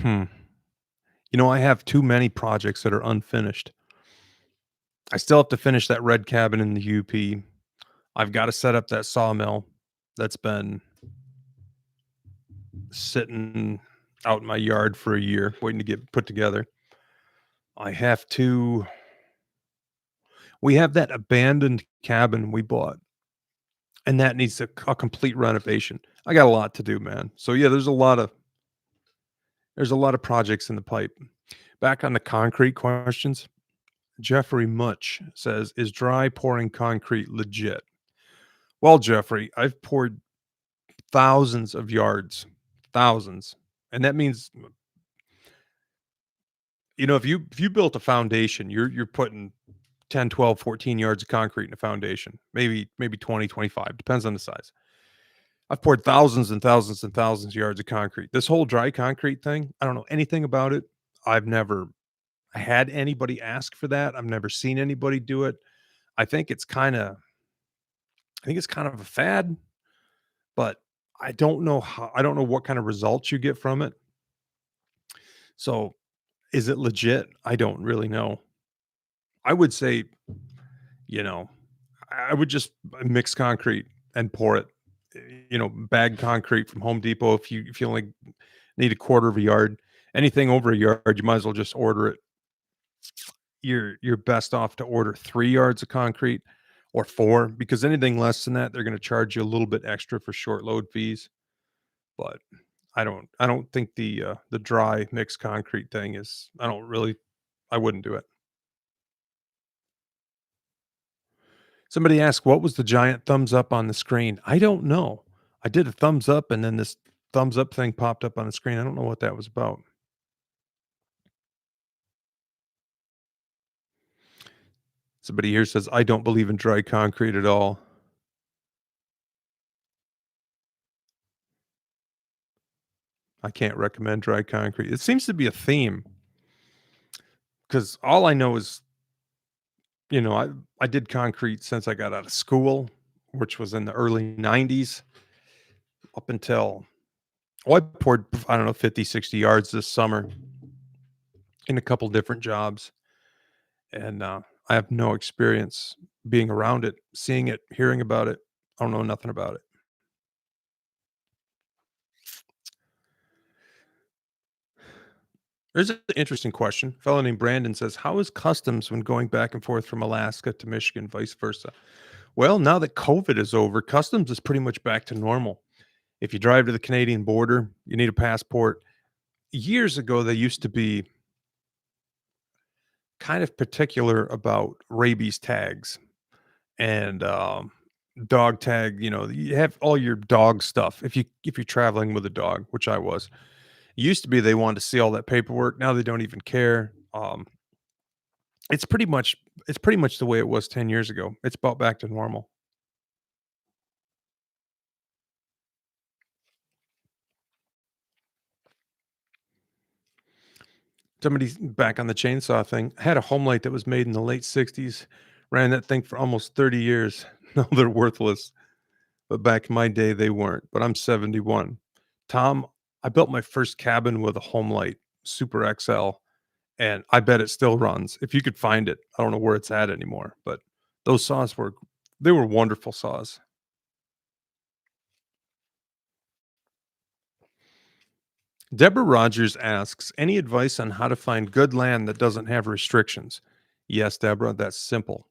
Hmm. You know, I have too many projects that are unfinished. I still have to finish that red cabin in the UP. I've got to set up that sawmill that's been sitting out in my yard for a year waiting to get put together. I have to we have that abandoned cabin we bought, and that needs a complete renovation. I got a lot to do, man. So yeah, there's a lot of projects in the pipe. Back on the concrete questions, Jeffrey Much says, "Is dry pouring concrete legit?" Well, Jeffrey, I've poured thousands of yards, thousands. And that means, you know, if you built a foundation, you're putting 10, 12, 14 yards of concrete in a foundation, maybe 20, 25, depends on the size. I've poured thousands and thousands and thousands of yards of concrete. This whole dry concrete thing, I don't know anything about it. I've never had anybody ask for that. I've never seen anybody do it. I think it's kind of I think it's kind of a fad, but I don't know what kind of results you get from it. So, is it legit? I don't really know. I would say, you know, I would just mix concrete and pour it. You know, bag concrete from Home Depot if you only need a quarter of a yard. Anything over a yard, you might as well just order it. You're best off to order 3 yards of concrete or 4 because anything less than that, they're gonna charge you a little bit extra for short load fees. But I don't think the dry mixed concrete thing is I wouldn't do it. Somebody asked, "What was the giant thumbs up on the screen?" I don't know. I did a thumbs up, and then this thumbs up thing popped up on the screen. I don't know what that was about. Somebody here says, "I don't believe in dry concrete at all." I can't recommend dry concrete. It seems to be a theme because all I know is, you know, I did concrete since I got out of school, which was in the early 90s up until I poured, I don't know, 50, 60 yards this summer in a couple different jobs. And I have no experience being around it, seeing it, hearing about it. I don't know nothing about it. There's an interesting question. A fellow named Brandon says, "How is customs when going back and forth from Alaska to Michigan, vice versa?" Well, now that COVID is over, customs is pretty much back to normal. If you drive to the Canadian border, you need a passport. Years ago, they used to be kind of particular about rabies tags and dog tag. You know, you have all your dog stuff if you're traveling with a dog, which I was. It used to be they wanted to see all that paperwork. Now they don't even care. It's pretty much it's pretty much the way it was 10 years ago. It's about back to normal. Somebody's back on the chainsaw thing. I had a home light that was made in the late 60s. Ran that thing for almost 30 years. No, they're worthless. But back in my day, they weren't. But I'm 71. Tom, I built my first cabin with a home light, Super XL, and I bet it still runs. If you could find it, I don't know where it's at anymore, but those saws were wonderful saws. Deborah Rogers asks, any advice on how to find good land that doesn't have restrictions? Yes, Deborah, that's simple.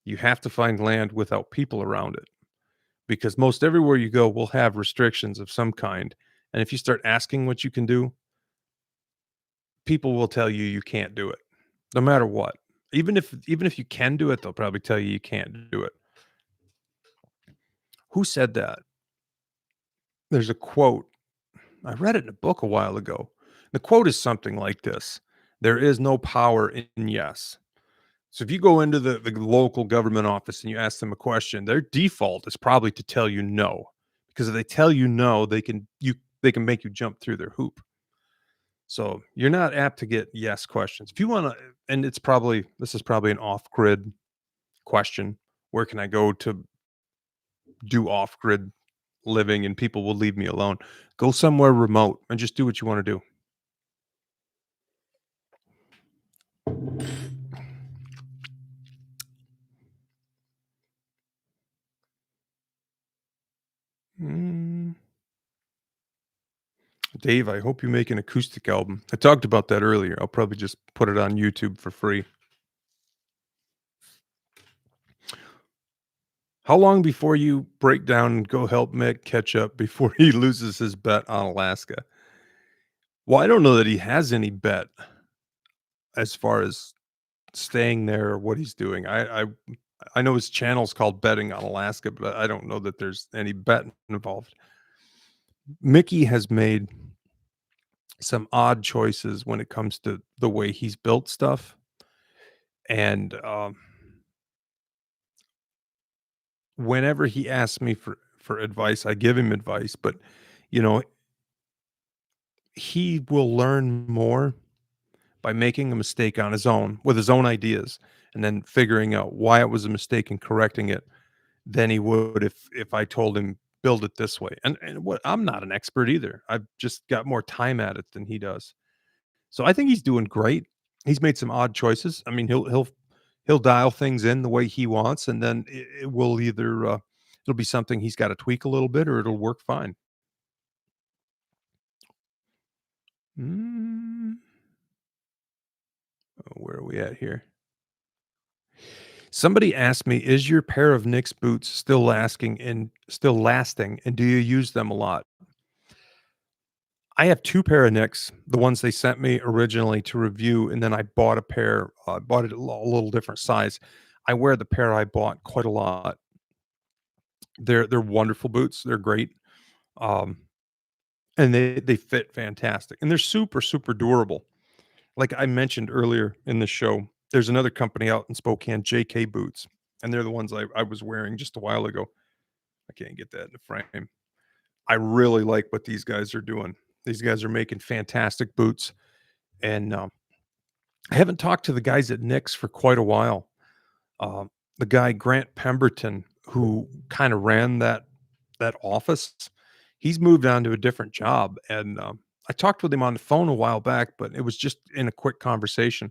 You have to find land without people around it because most everywhere you go will have restrictions of some kind. And if you start asking what you can do, people will tell you you can't do it, no matter what. Even if you can do it, they'll probably tell you you can't do it. Who said that? There's a quote. I read it in a book a while ago. The quote is something like this: "There is no power in yes." So if you go into the local government office and you ask them a question, their default is probably to tell you no, because if they tell you no, they can make you jump through their hoop. So you're not apt to get yes questions. If you want to, and this is probably an off grid question. Where can I go to do off grid living and people will leave me alone? Go somewhere remote and just do what you want to do. Mm, Dave, I hope you make an acoustic album. I talked about that earlier. I'll probably just put it on YouTube for free. How long before you break down and go help Mick catch up before he loses his bet on Alaska? Well, I don't know that he has any bet as far as staying there or what he's doing. I know his channel's called Betting on Alaska, but I don't know that there's any bet involved. Mickey has made some odd choices when it comes to the way he's built stuff, and, whenever he asks me for advice, I give him advice, but, you know, he will learn more by making a mistake on his own with his own ideas and then figuring out why it was a mistake and correcting it than he would if I told him build it this way. And what I'm not an expert either. I've just got more time at it than he does. So I think he's doing great. He's made some odd choices. I mean, he'll dial things in the way he wants, and then it will either it'll be something he's got to tweak a little bit, or it'll work fine. Mm, where are we at here? Somebody asked me, "Is your pair of Knicks boots still lasting, and do you use them a lot?" I have 2 pair of Knicks, the ones they sent me originally to review, and then I bought a pair, bought it a little different size. I wear the pair I bought quite a lot. They're wonderful boots, they're great, um, and they fit fantastic, and they're super, super durable. Like I mentioned earlier in the show, there's another company out in Spokane, JK Boots, and they're the ones I was wearing just a while ago. I can't get that in the frame. I really like what these guys are doing. These guys are making fantastic boots, and, I haven't talked to the guys at Nick's for quite a while. The guy Grant Pemberton, who kinda ran that office, he's moved on to a different job, and, I talked with him on the phone a while back, but it was just in a quick conversation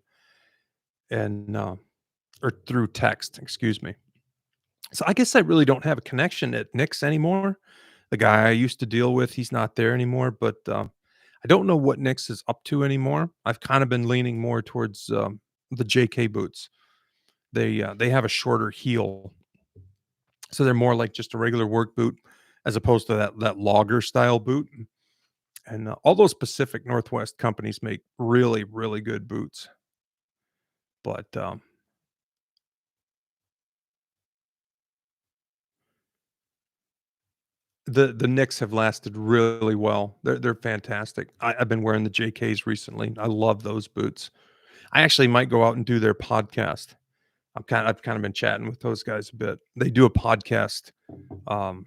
and, or through text, excuse me. So I guess I really don't have a connection at Nick's anymore. The guy I used to deal with, he's not there anymore, but, I don't know what Nick's is up to anymore. I've kinda been leaning more towards, the JK boots. They have a shorter heel, so they're more like just a regular work boot as opposed to that logger style boot, and, all those Pacific Northwest companies make really, really good boots, but, the Knicks have lasted really well. They're fantastic. I've been wearing the JKs recently. I love those boots. I actually might go out and do their podcast. I've kinda been chatting with those guys a bit. They do a podcast, um,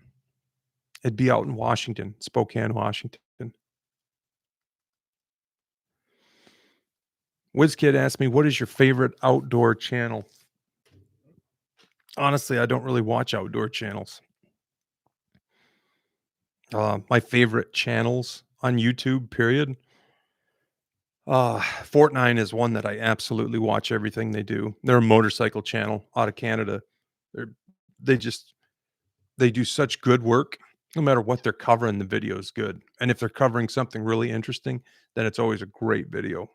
it'd be out in Washington, Spokane, Washington. WizKid asked me, "What is your favorite outdoor channel?" Honestly, I don't really watch outdoor channels. My favorite channels on YouTube, period. Fortnite is one that I absolutely watch everything they do. They're a motorcycle channel out of Canada. They're they just they do such good work. No matter what they're covering, the video is good. And if they're covering something really interesting, then it's always a great video.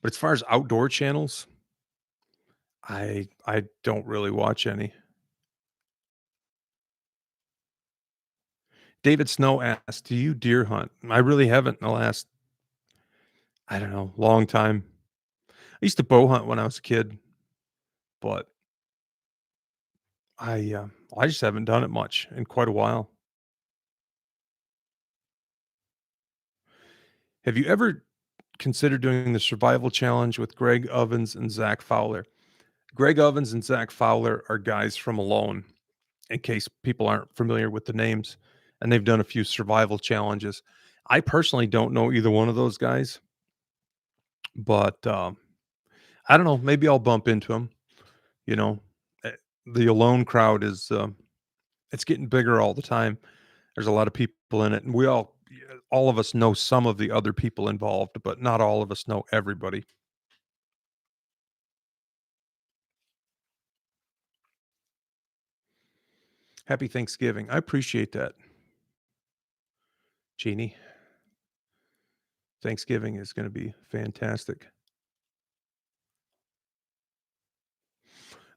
But as far as outdoor channels, I don't really watch any. David Snow asked, "Do you deer hunt?" I really haven't in the last, I don't know, long time. I used to bow hunt when I was a kid, but I just haven't done it much in quite a while. Have you ever considered doing the survival challenge with Greg Ovens and Zach Fowler? Greg Ovens and Zach Fowler are guys from Alone, in case people aren't familiar with the names, and they've done a few survival challenges. I personally don't know either one of those guys, but I don't know. Maybe I'll bump into them. You know, Eh, the Alone crowd is it's getting bigger all the time. There's a lot of people in it, and all of us know some of the other people involved, but not all of us know everybody. Happy Thanksgiving. I appreciate that, Jeannie. Thanksgiving is going to be fantastic.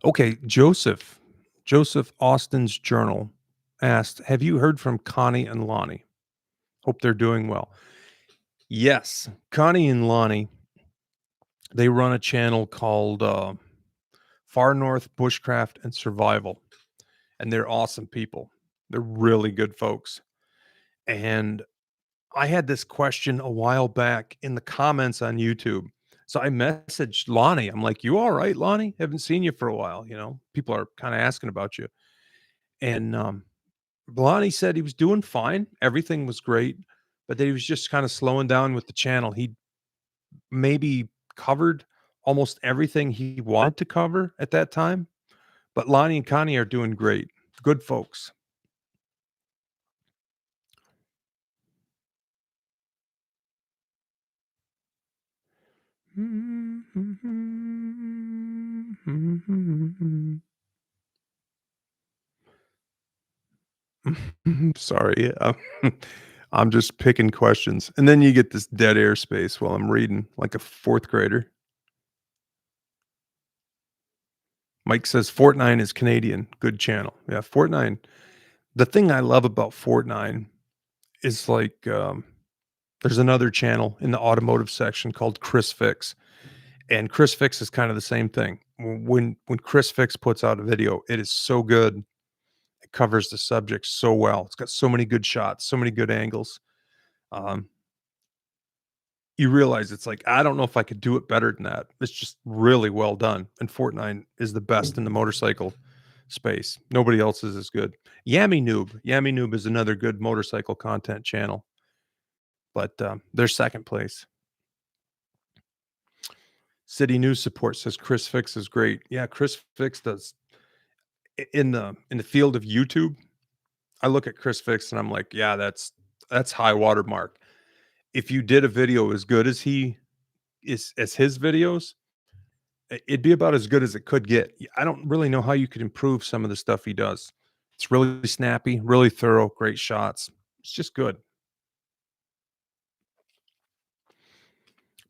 Okay, Joseph Austin's Journal asked, "Have you heard from Connie and Lonnie? Hope they're doing well." Yes, Connie and Lonnie, they run a channel called Far North Bushcraft and Survival, and they're awesome people. They're really good folks. And I had this question a while back in the comments on YouTube. So I messaged Lonnie. I'm like, "You all right, Lonnie? Haven't seen you for a while. People are kind of asking about you." And Lonnie said he was doing fine. Everything was great, but that he was just kind of slowing down with the channel. He maybe covered almost everything he wanted to cover at that time. But Lonnie and Connie are doing great. Good folks. Sorry. I'm just picking questions. And then you get this dead air space while I'm reading like a fourth grader. Mike says Fortnite is Canadian. Good channel. Yeah, Fortnite. The thing I love about Fortnite is like there's another channel in the automotive section called Chris Fix. And Chris Fix is kind of the same thing. When Chris Fix puts out a video, it is so good. It covers the subject so well. It's got so many good shots, so many good angles. Um, you realize it's like, I don't know if I could do it better than that. It's just really well done. And Fortnite is the best in the motorcycle space. Nobody else is as good. Yammy Noob. Yammy Noob is another good motorcycle content channel, but they're second place. City News Support says Chris Fix is great. Yeah, Chris Fix does in the field of YouTube. I look at Chris Fix and I'm like, yeah, that's high watermark. If you did a video as good as he is as his videos, it'd be about as good as it could get. I don't really know how you could improve some of the stuff he does. It's really snappy, really thorough, great shots. It's just good.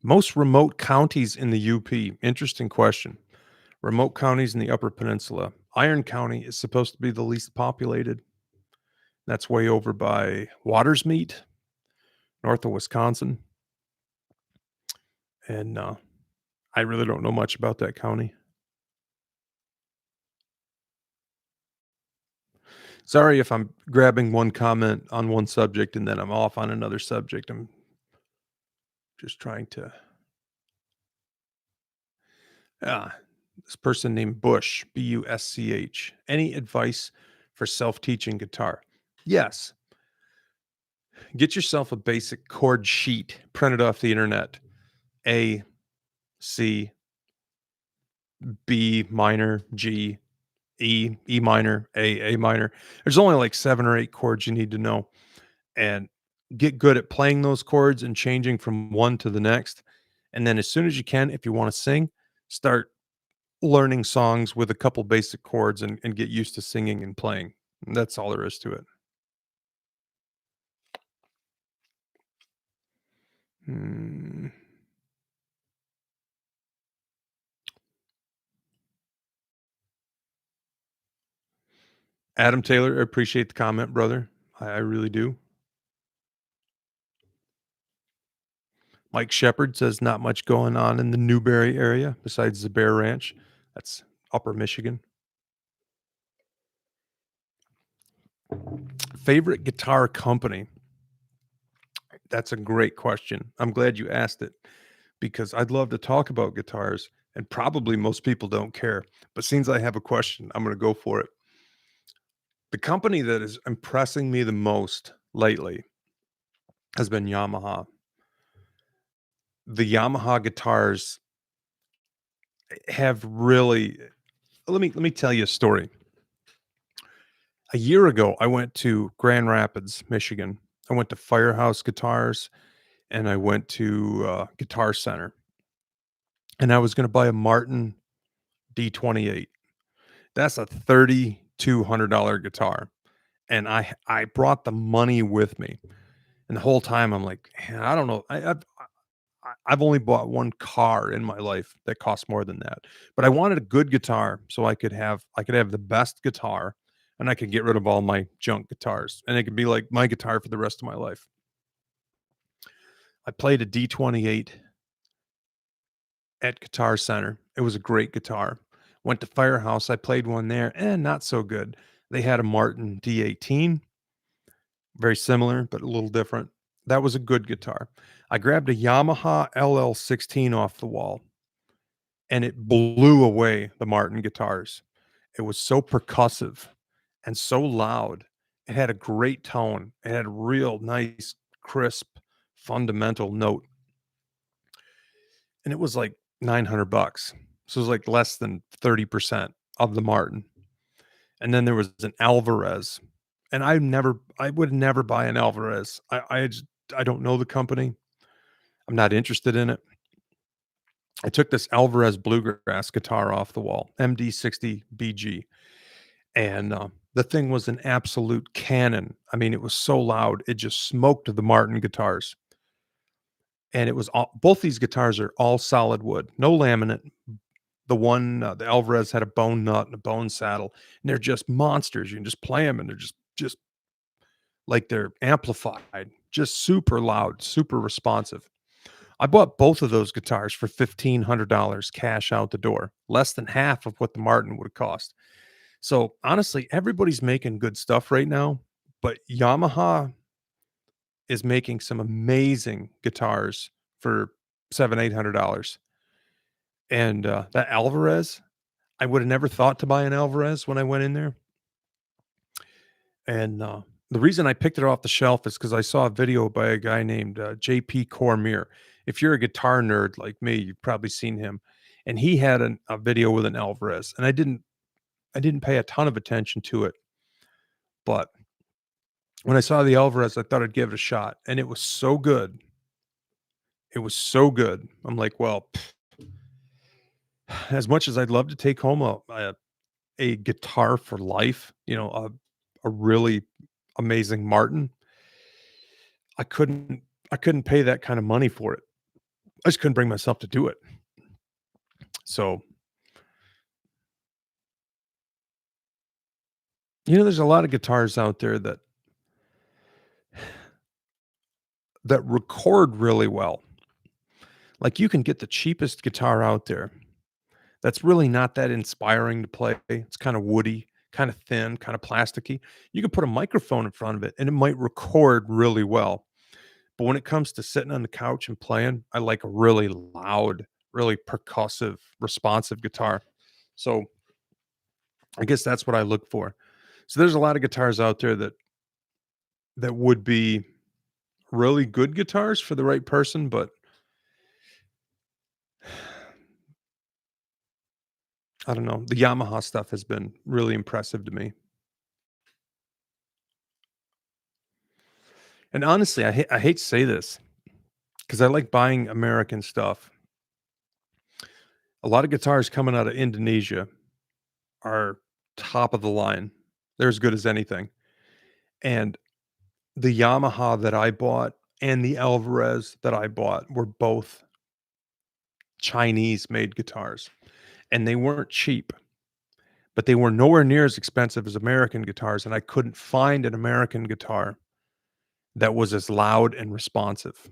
Most remote counties in the UP. Interesting question. Remote counties in the Upper Peninsula. Iron County is supposed to be the least populated. That's way over by Watersmeet, north of Wisconsin. And I really don't know much about that county. Sorry if I'm grabbing one comment on one subject and then I'm off on another subject. I'm just trying to. Ah, this person named Bush, Busch. Any advice for self teaching guitar? Yes. Get yourself a basic chord sheet printed off the internet. A, C, B minor, G, E minor, A minor. There's only like 7 or 8 chords you need to know, and get good at playing those chords and changing from one to the next. And then as soon as you can, if you wanna sing, start learning songs with a couple basic chords and get used to singing and playing. That's all there is to it. Hmm. Adam Taylor, I appreciate the comment, brother. I really do. Mike Shepard says not much going on in the Newberry area besides the Bear Ranch. That's Upper Michigan. Favorite guitar company? That's a great question. I'm glad you asked it because I'd love to talk about guitars and probably most people don't care. But since I have a question, I'm going to go for it. The company that is impressing me the most lately has been Yamaha. The Yamaha guitars have really let me tell you a story. A year ago, I went to Grand Rapids, Michigan. I went to Firehouse Guitars and I went to Guitar Center, and I was going to buy a Martin D28. That's a $3,200 guitar, and I brought the money with me, and the whole time I'm like, "Man, I don't know. I've only bought one car in my life that costs more than that, but I wanted a good guitar so I could have the best guitar, and I could get rid of all my junk guitars, and it could be like my guitar for the rest of my life." I played a D28 at Guitar Center. It was a great guitar. Went to Firehouse, I played one there, and not so good. They had a Martin D18, very similar, but a little different. That was a good guitar. I grabbed a Yamaha LL16 off the wall, and it blew away the Martin guitars. It was so percussive and so loud. It had a great tone. It had a real nice, crisp, fundamental note, and it was like 900 bucks. So it was like less than 30% of the Martin. And then there was an Alvarez, and I would never buy an Alvarez. I don't know the company. I'm not interested in it. I took this Alvarez bluegrass guitar off the wall, MD60 BG, and the thing was an absolute cannon. I mean, it was so loud, it just smoked the Martin guitars. And it was both these guitars are all solid wood, no laminate. The Alvarez had a bone nut and a bone saddle, and they're just monsters. You can just play them, and they're just like they're amplified, just super loud, super responsive. I bought both of those guitars for $1,500 cash out the door, less than half of what the Martin would have cost. So honestly, everybody's making good stuff right now, but Yamaha is making some amazing guitars for $700-800. And that Alvarez, I would have never thought to buy an Alvarez when I went in there. And the reason I picked it off the shelf is because I saw a video by a guy named JP Cormier. If you're a guitar nerd like me, you've probably seen him. And he had a video with an Alvarez, and I didn't pay a ton of attention to it, but when I saw the Alvarez, I thought I'd give it a shot, and it was so good. It was so good. I'm like, well, as much as I'd love to take home a guitar for life, a really amazing Martin, I couldn't I couldn't pay that kind of money for it. I just couldn't bring myself to do it. So, there's a lot of guitars out there that record really well. Like you can get the cheapest guitar out there that's really not that inspiring to play. It's kind of woody, kind of thin, kind of plasticky. You can put a microphone in front of it and it might record really well. But when it comes to sitting on the couch and playing, I like a really loud, really percussive, responsive guitar. So I guess that's what I look for. So there's a lot of guitars out there that would be really good guitars for the right person, but I don't know. The Yamaha stuff has been really impressive to me. And honestly, I hate to say this because I like buying American stuff. A lot of guitars coming out of Indonesia are top of the line. They're as good as anything. And the Yamaha that I bought and the Alvarez that I bought were both Chinese made guitars, and they weren't cheap, but they were nowhere near as expensive as American guitars, and I couldn't find an American guitar that was as loud and responsive.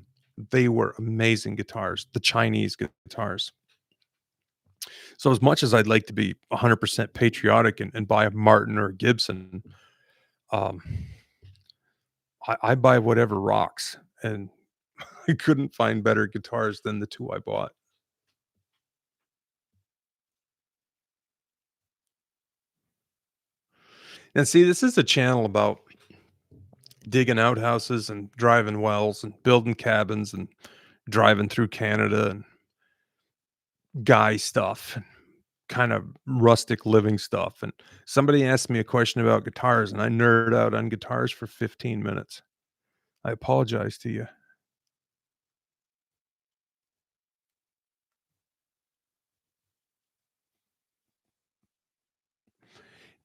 They were amazing guitars, the Chinese guitars. So as much as I'd like to be 100% patriotic and buy a Martin or a Gibson, um, I buy whatever rocks, and I couldn't find better guitars than the 2 I bought. And see, this is a channel about digging outhouses and driving wells and building cabins and driving through Canada and guy stuff and kind of rustic living stuff. And somebody asked me a question about guitars, and I nerd out on guitars for 15 minutes. I apologize to you.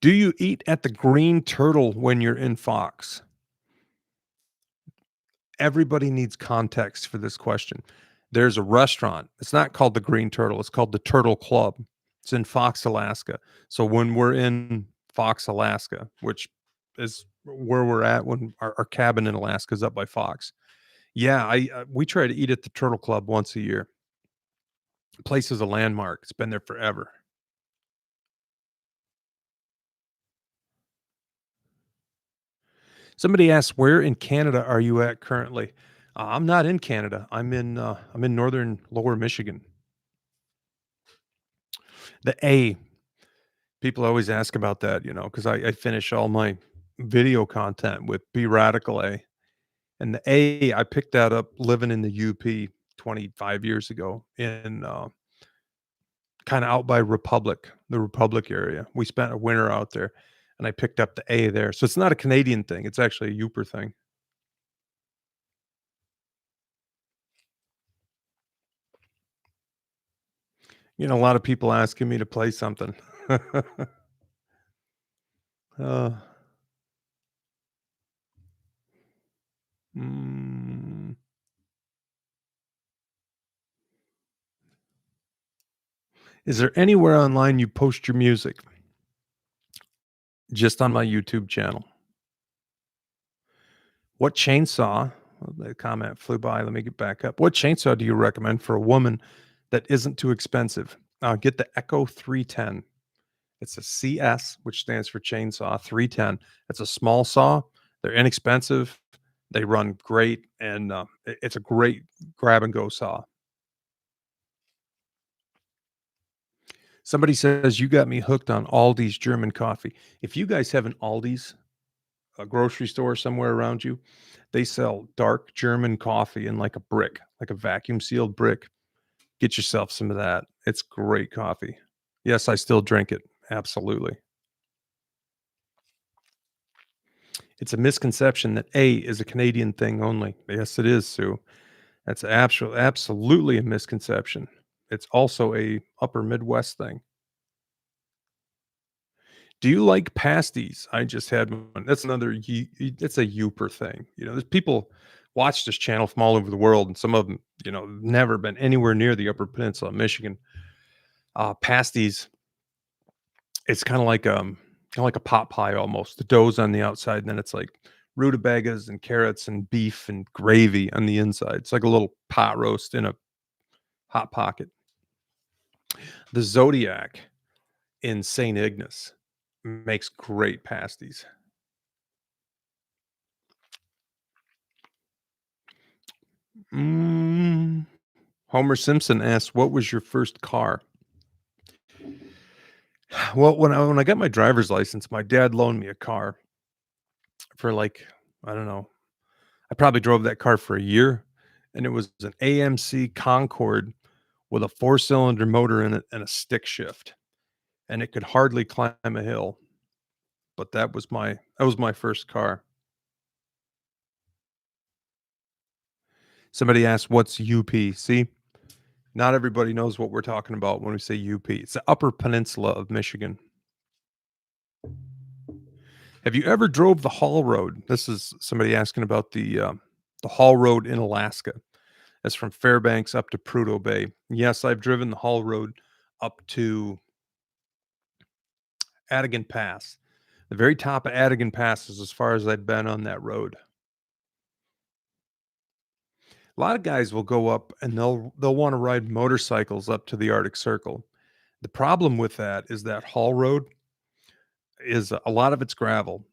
Do you eat at the Green Turtle when you're in Fox? Everybody needs context for this question. There's a restaurant. It's not called the Green Turtle. It's called the Turtle Club. It's in Fox, Alaska. So when we're in Fox, Alaska, which is where we're at when our cabin in Alaska is up by Fox. Yeah, we try to eat at the Turtle Club once a year. The place is a landmark. It's been there forever. Somebody asked, "Where in Canada are you at currently?" I'm not in Canada. I'm in northern Lower Michigan. The A, people always ask about that, because I finish all my video content with B Radical A. And the A, I picked that up living in the UP 25 years ago in kind of out by Republic, the Republic area. We spent a winter out there and I picked up the A there. So it's not a Canadian thing. It's actually a Yooper thing. A lot of people asking me to play something. uh, mm, is there anywhere online you post your music? Just on my YouTube channel. What chainsaw the comment flew by, let me get back up. What chainsaw do you recommend for a woman that isn't too expensive? Get the Echo 310. It's a CS, which stands for chainsaw 310. It's a small saw. They're inexpensive. They run great, and it's a great grab and go saw. Somebody says you got me hooked on Aldi's German coffee. If you guys have an Aldi's, a grocery store somewhere around you, they sell dark German coffee in like a brick, like a vacuum sealed brick. Get yourself some of that. It's great coffee. Yes, I still drink it. Absolutely. It's a misconception that A is a Canadian thing only. Yes, it is, Sue. That's absolutely a misconception. It's also a upper Midwest thing. Do you like pasties? I just had one. That's another it's a Yooper thing. There's people watch this channel from all over the world, and some of them, never been anywhere near the Upper Peninsula of Michigan. Pasties, it's kinda like a pot pie almost. The dough's on the outside, and then it's like rutabagas and carrots and beef and gravy on the inside. It's like a little pot roast in a hot pocket. The Zodiac in St. Ignace makes great pasties. Mm, Homer Simpson asks, "What was your first car?" Well, when I got my driver's license, my dad loaned me a car for, like, I don't know, I probably drove that car for a year, and it was an AMC Concorde with a four-cylinder motor in it and a stick shift, and it could hardly climb a hill, but that was my first car. Somebody asked, "What's UP?" See, not everybody knows what we're talking about when we say UP. It's the Upper Peninsula of Michigan. Have you ever drove the Haul Road? This is somebody asking about the Haul Road in Alaska. That's from Fairbanks up to Prudhoe Bay. Yes, I've driven the Haul Road up to Adigan Pass. The very top of Adigan Pass is as far as I'd been on that road. A lot of guys will go up and they'll wanna ride motorcycles up to the Arctic Circle. The problem with that is that haul road is a lot of it's gravel,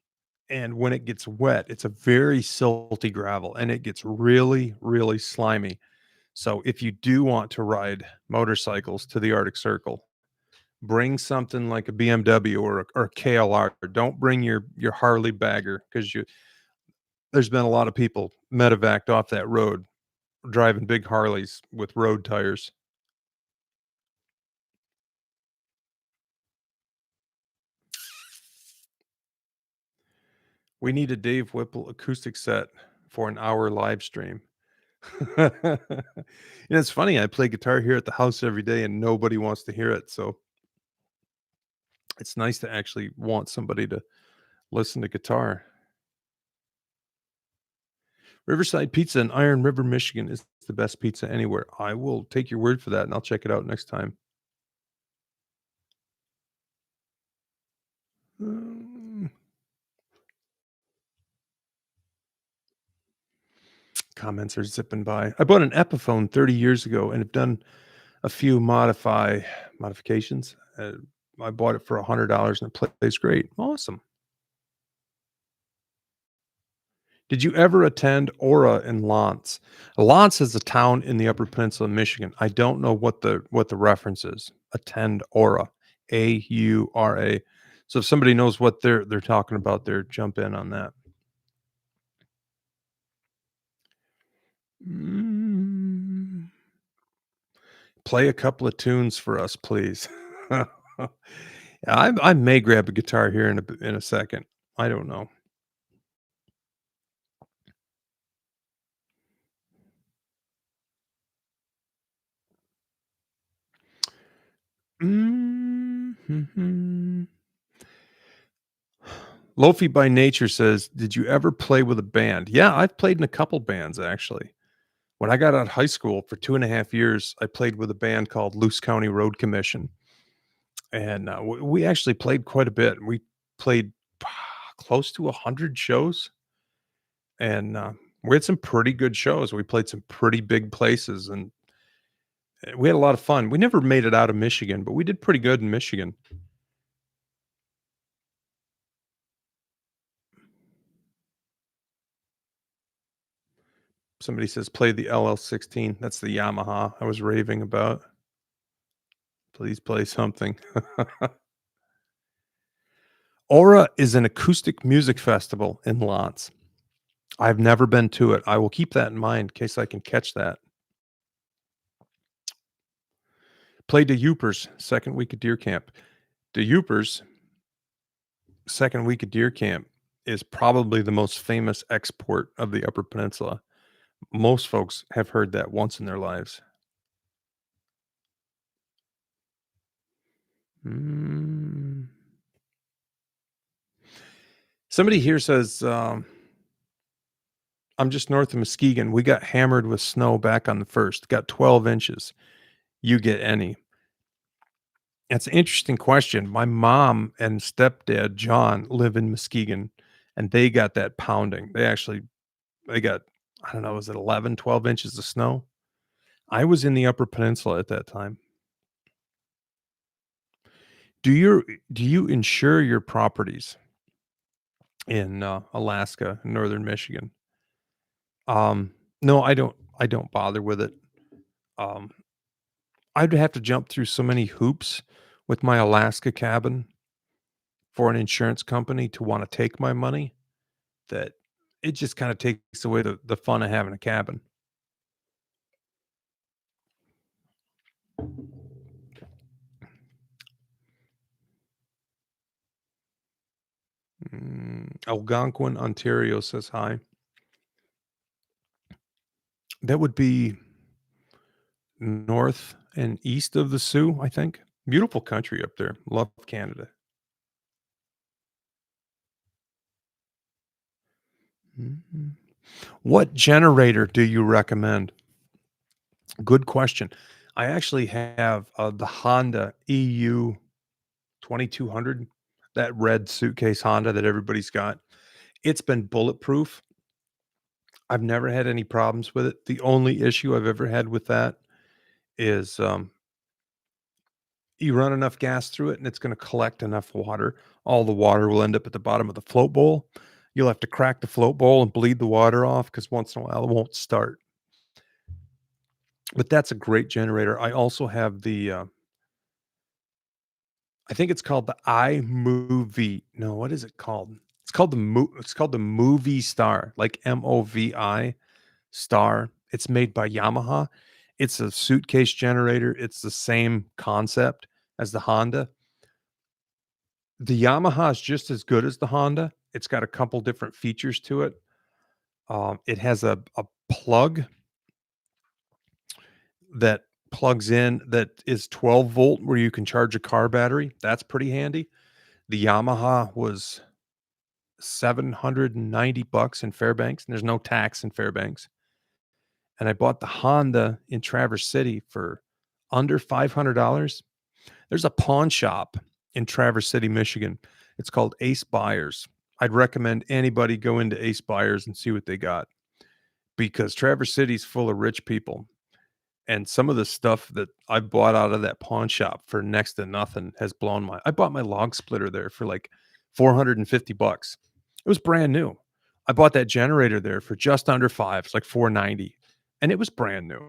and when it gets wet, it's a very silty gravel, and it gets really, really slimy. So if you do want to ride motorcycles to the Arctic Circle, bring something like a BMW or a KLR. Don't bring your Harley bagger because you there's been a lot of people medevaced off that road driving big Harleys with road tires. We need a Dave Whipple acoustic set for an hour live stream. It's funny, I play guitar here at the house every day and nobody wants to hear it, so it's nice to actually want somebody to listen to guitar. Riverside Pizza in Iron River, Michigan is the best pizza anywhere. I will take your word for that, and I'll check it out next time. Mm, comments are zipping by. I bought an Epiphone 30 years ago and have done a few modifications. I bought it for $100 and it plays great. Awesome. Did you ever attend Aura in Lance? Lance is a town in the Upper Peninsula of Michigan. I don't know what the reference is. Attend Aura, Aura. So if somebody knows what they're talking about, there, jump in on that. Mm, play a couple of tunes for us, please. I may grab a guitar here in a second. I don't know. Mhm. Lofi by Nature says, "Did you ever play with a band?" Yeah, I've played in a couple bands actually. When I got out of high school for 2.5 years, I played with a band called Luce County Road Commission, and we actually played quite a bit. We played close to 100 shows, and we had some pretty good shows. We played some pretty big places, and we had a lot of fun. We never made it out of Michigan, but we did pretty good in Michigan. Somebody says, "Play the LL16." That's the Yamaha I was raving about. Please play something. Aura is an acoustic music festival in Lance. I've never been to it. I will keep that in mind in case I can catch that. Play the Youpers second week of deer camp. The Youpers second week of deer camp is probably the most famous export of the Upper Peninsula. Most folks have heard that once in their lives. Mm. Somebody here says, I'm just north of Muskegon. We got hammered with snow back on the first, got 12 inches. You get any? That's an interesting question. My mom and stepdad, John, live in Muskegon and they got that pounding. They got, I don't know, was it 11, 12 inches of snow? I was in the Upper Peninsula at that time. Do you do you insure your properties in Alaska, northern Michigan? No, I don't bother with it. Um, I'd have to jump through so many hoops with my Alaska cabin for an insurance company to wanna take my money that it just kinda takes away the fun of having a cabin. Algonquin, Ontario says hi. That would be north and east of the Sioux, I think. Beautiful country up there. Love Canada. Mhm. What generator do you recommend? Good question. I actually have, the Honda EU 2200. that red suitcase Honda that everybody's got. It's been bulletproof. I've never had any problems with it. The only issue I've ever had with that is, you run enough gas through it and it's gonna collect enough water. All the water will end up at the bottom of the float bowl. You'll have to crack the float bowl and bleed the water off because once in a while it won't start. But that's a great generator. I also have I think it's called the iMovie. No, what is it called? It's called the Movie Star, like MOVI Star. It's made by Yamaha. It's a suitcase generator. It's the same concept as the Honda. The Yamaha is just as good as the Honda. It's got a couple different features to it. It has a plug that plugs in that is 12 volt where you can charge a car battery. That's pretty handy. The Yamaha was 790 bucks in Fairbanks, and there's no tax in Fairbanks. And I bought the Honda in Traverse City for under $500. There's a pawn shop in Traverse City, Michigan. It's called Ace Buyers. I'd recommend anybody go into Ace Buyers and see what they got because Traverse City's full of rich people. And some of the stuff that I bought out of that pawn shop for next to nothing has blown my I bought my log splitter there for like 450 bucks. It was brand new. I bought that generator there for just under 5, it's like 490, and it was brand new.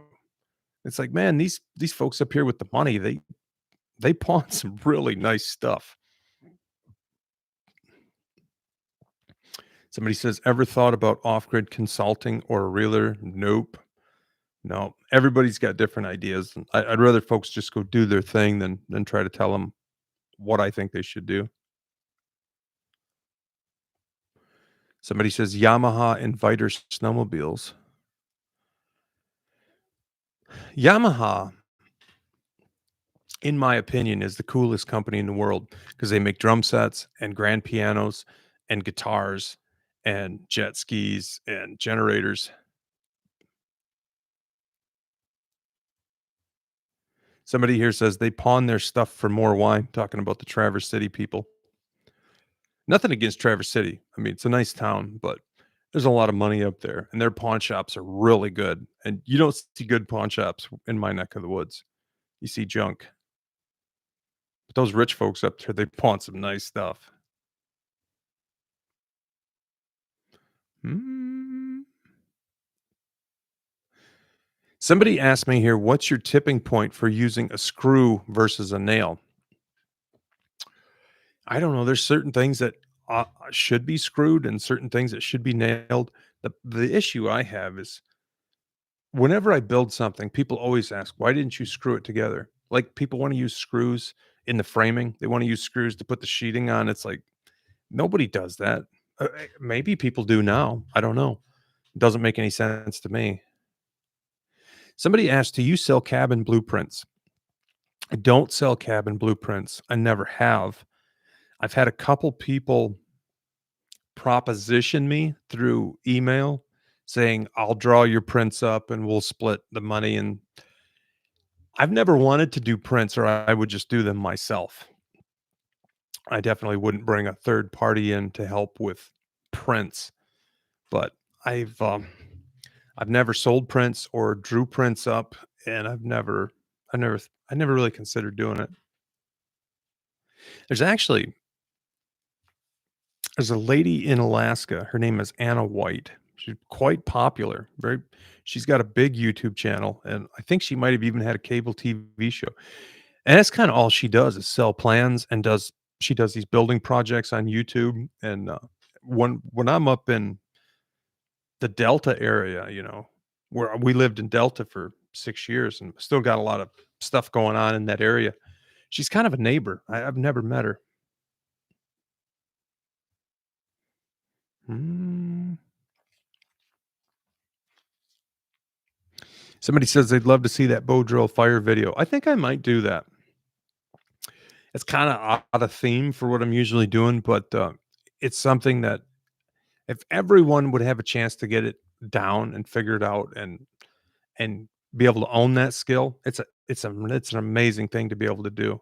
It's like, man, these folks up here with the money, they pawn some really nice stuff. Somebody says, "Ever thought about off-grid consulting or a realtor?" Nope. No. Everybody's got different ideas, and I'd rather folks just go do their thing than try to tell them what I think they should do. Somebody says, "Yamaha Inviter snowmobiles." Yamaha, in my opinion, is the coolest company in the world because they make drum sets and grand pianos and guitars and jet skis and generators. Somebody here says they pawn their stuff for more wine, talking about the Traverse City people. Nothing against Traverse City. I mean, it's a nice town, but there's a lot of money up there, and their pawn shops are really good. And you don't see good pawn shops in my neck of the woods. You see junk. But those rich folks up there, they pawn some nice stuff. Mm. Somebody asked me here, what's your tipping point for using a screw versus a nail? I don't know. There's certain things that should be screwed and certain things that should be nailed. The issue I have is whenever I build something, people always ask, "Why didn't you screw it together?" Like, people wanna use screws in the framing, they wanna use screws to put the sheeting on, it's like, nobody does that. Maybe people do now, I don't know. It doesn't make any sense to me. Somebody asked, "Do you sell cabin blueprints?" I don't sell cabin blueprints, I never have. I've had a couple people proposition me through email saying, "I'll draw your prints up and we'll split the money," and I've never wanted to do prints or I would just do them myself. I definitely wouldn't bring a third party in to help with prints, but I've, um, I've never sold prints or drew prints up, and I never really considered doing it. There's actually there's a lady in Alaska, her name is Anna White. She's quite popular, she's got a big YouTube channel, and I think she might have even had a cable TV show. And that's kinda all she does is sell plans and she does these building projects on YouTube, and, when I'm up in the Delta area, where we lived in Delta for 6 years and still got a lot of stuff going on in that area. She's kind of a neighbor. I've never met her. Mm. Somebody says they'd love to see that bow drill fire video. I think I might do that. It's kinda out of theme for what I'm usually doing, but, it's something that if everyone would have a chance to get it down and figure it out and be able to own that skill, it's an amazing thing to be able to do.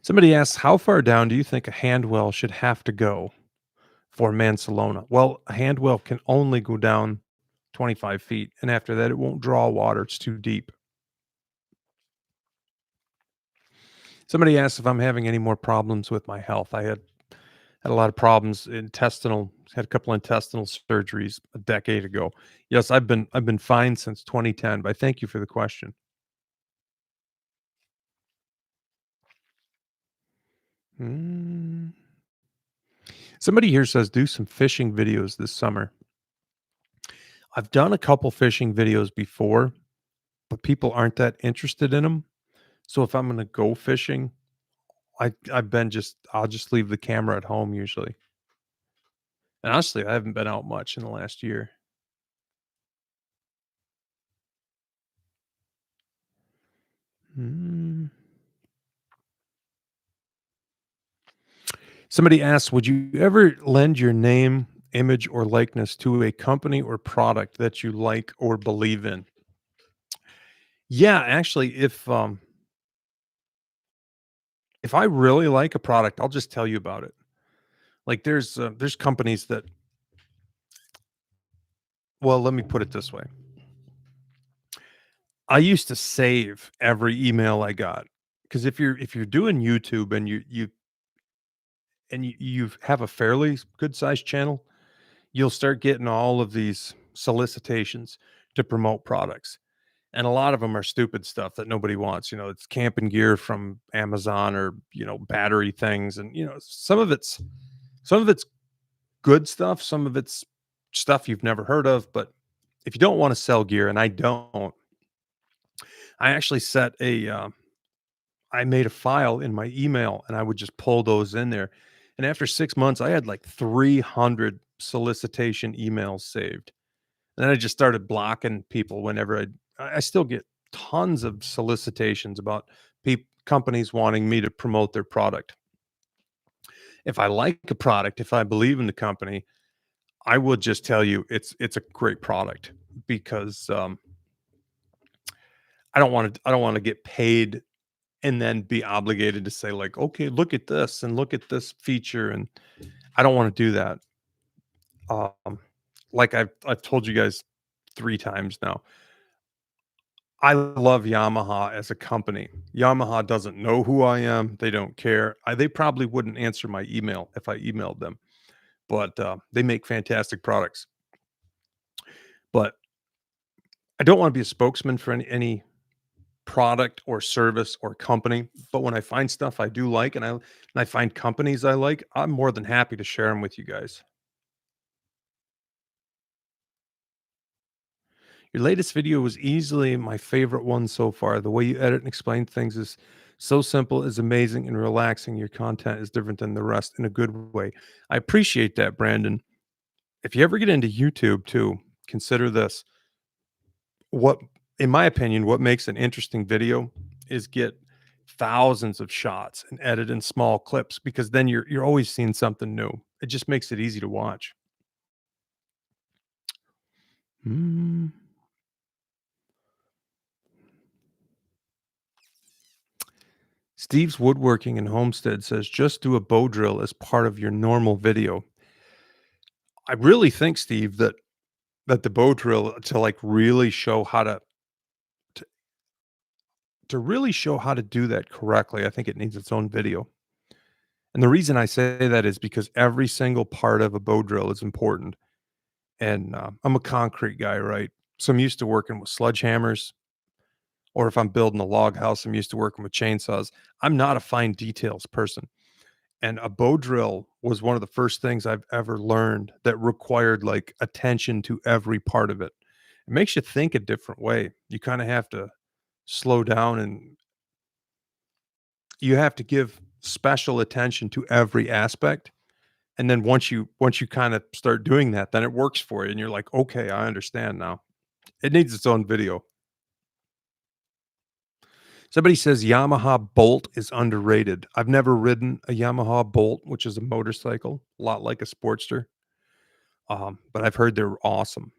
Somebody asks, how far down do you think a hand well should have to go for Mansalona? Well, a hand well can only go down 25 feet, and after that, it won't draw water. It's too deep. Somebody asked if I'm having any more problems with my health. I had a lot of problems intestinal. Had a couple intestinal surgeries a decade ago. Yes, I've been fine since 2010. But thank you for the question. Mm. Somebody here says do some fishing videos this summer. I've done a couple fishing videos before, but people aren't that interested in them. So if I'm gonna go fishing, I'll just leave the camera at home usually. And honestly, I haven't been out much in the last year. Mm. Somebody asks, would you ever lend your name, image, or likeness to a company or product that you like or believe in? Yeah, actually, if I really like a product, I'll just tell you about it. Like there's companies that, well, let me put it this way. I used to save every email I got, because if you're doing YouTube and you have a fairly good sized channel, you'll start getting all of these solicitations to promote products. And a lot of them are stupid stuff that nobody wants. It's camping gear from Amazon, or, battery things. And, some of it's good stuff, some of it's stuff you've never heard of. But if you don't want to sell gear, and I don't, I actually I made a file in my email, and I would just pull those in there. And after 6 months, I had like 300 solicitation emails saved. And then I just started blocking people whenever I still get tons of solicitations about companies wanting me to promote their product. If I like a product, if I believe in the company, I will just tell you it's a great product, because I don't want to get paid and then be obligated to say, like, okay, look at this and look at this feature, and I don't want to do that. Like I've told you guys 3 times now, I love Yamaha as a company. Yamaha doesn't know who I am. They don't care. They probably wouldn't answer my email if I emailed them, but they make fantastic products. But I don't want to be a spokesman for any product or service or company. But when I find stuff I do like, and I find companies I like, I'm more than happy to share them with you guys. Your latest video was easily my favorite one so far. The way you edit and explain things is so simple, is amazing and relaxing. Your content is different than the rest in a good way. I appreciate that, Brandon. If you ever get into YouTube too, consider this. What, in my opinion, what makes an interesting video is get thousands of shots and edit in small clips, because then you're always seeing something new. It just makes it easy to watch. Mm. Steve's Woodworking in Homestead says, just do a bow drill as part of your normal video. I really think, Steve, that the bow drill, to like really show how to to really show how to do that correctly, I think it needs its own video. And the reason I say that is because every single part of a bow drill is important. And I'm a concrete guy, right? So I'm used to working with sledgehammers, or if I'm building a log house, I'm used to working with chainsaws. I'm not a fine details person. And a bow drill was one of the first things I've ever learned that required like attention to every part of it. It makes you think a different way. You kind of have to slow down, and you have to give special attention to every aspect. And then once you kind of start doing that, then it works for you and you're like, "Okay, I understand now." It needs its own video. Somebody says Yamaha Bolt is underrated. I've never ridden a Yamaha Bolt, which is a motorcycle, a lot like a Sportster. But I've heard they're awesome.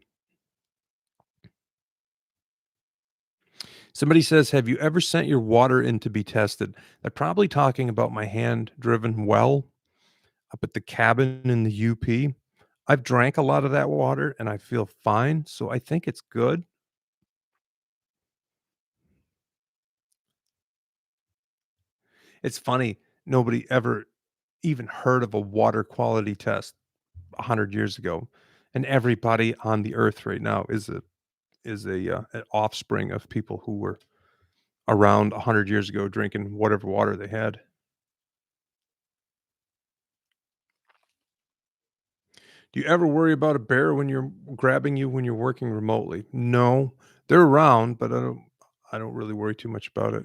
Somebody says, "Have you ever sent your water in to be tested?" They're probably talking about my hand-driven well up at the cabin in the UP. I've drank a lot of that water and I feel fine, so I think it's good. It's funny, nobody ever even heard of a water quality test 100 years ago, and everybody on the earth right now is an offspring of people who were around 100 years ago drinking whatever water they had. Do you ever worry about a bear when you're grabbing you when you're working remotely? No. They're around, but I don't really worry too much about it.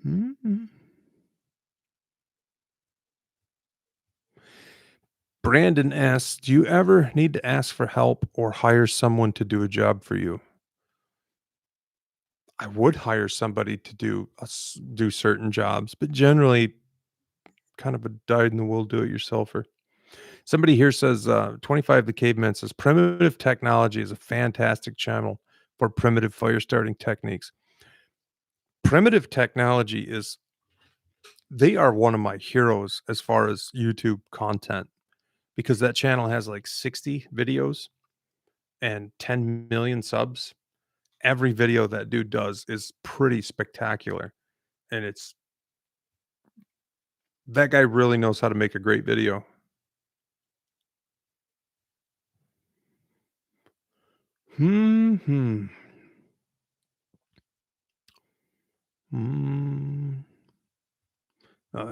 Mm. Brandon asks, "Do you ever need to ask for help or hire someone to do a job for you?" I would hire somebody to do certain jobs, but generally kind of a dyed in the wool do it yourselfer. Somebody here says, 25 the Caveman says, "Primitive technology is a fantastic channel for primitive fire starting techniques." Primitive technology is they are one of my heroes as far as YouTube content because that channel has like 60 videos and 10 million subs. Every video that dude does is pretty spectacular, and it's that guy really knows how to make a great video. Hmm. Mm.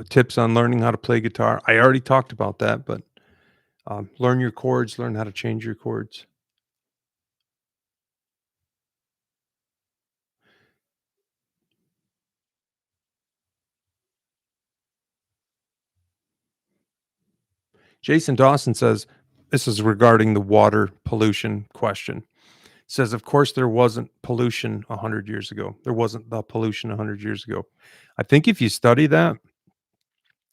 Tips on learning how to play guitar. I already talked about that, but learn your chords, learn how to change your chords. Jason Dawson says, this is regarding the water pollution question. Says, of course, there wasn't pollution 100 years ago. There wasn't the pollution 100 years ago. I think if you study that,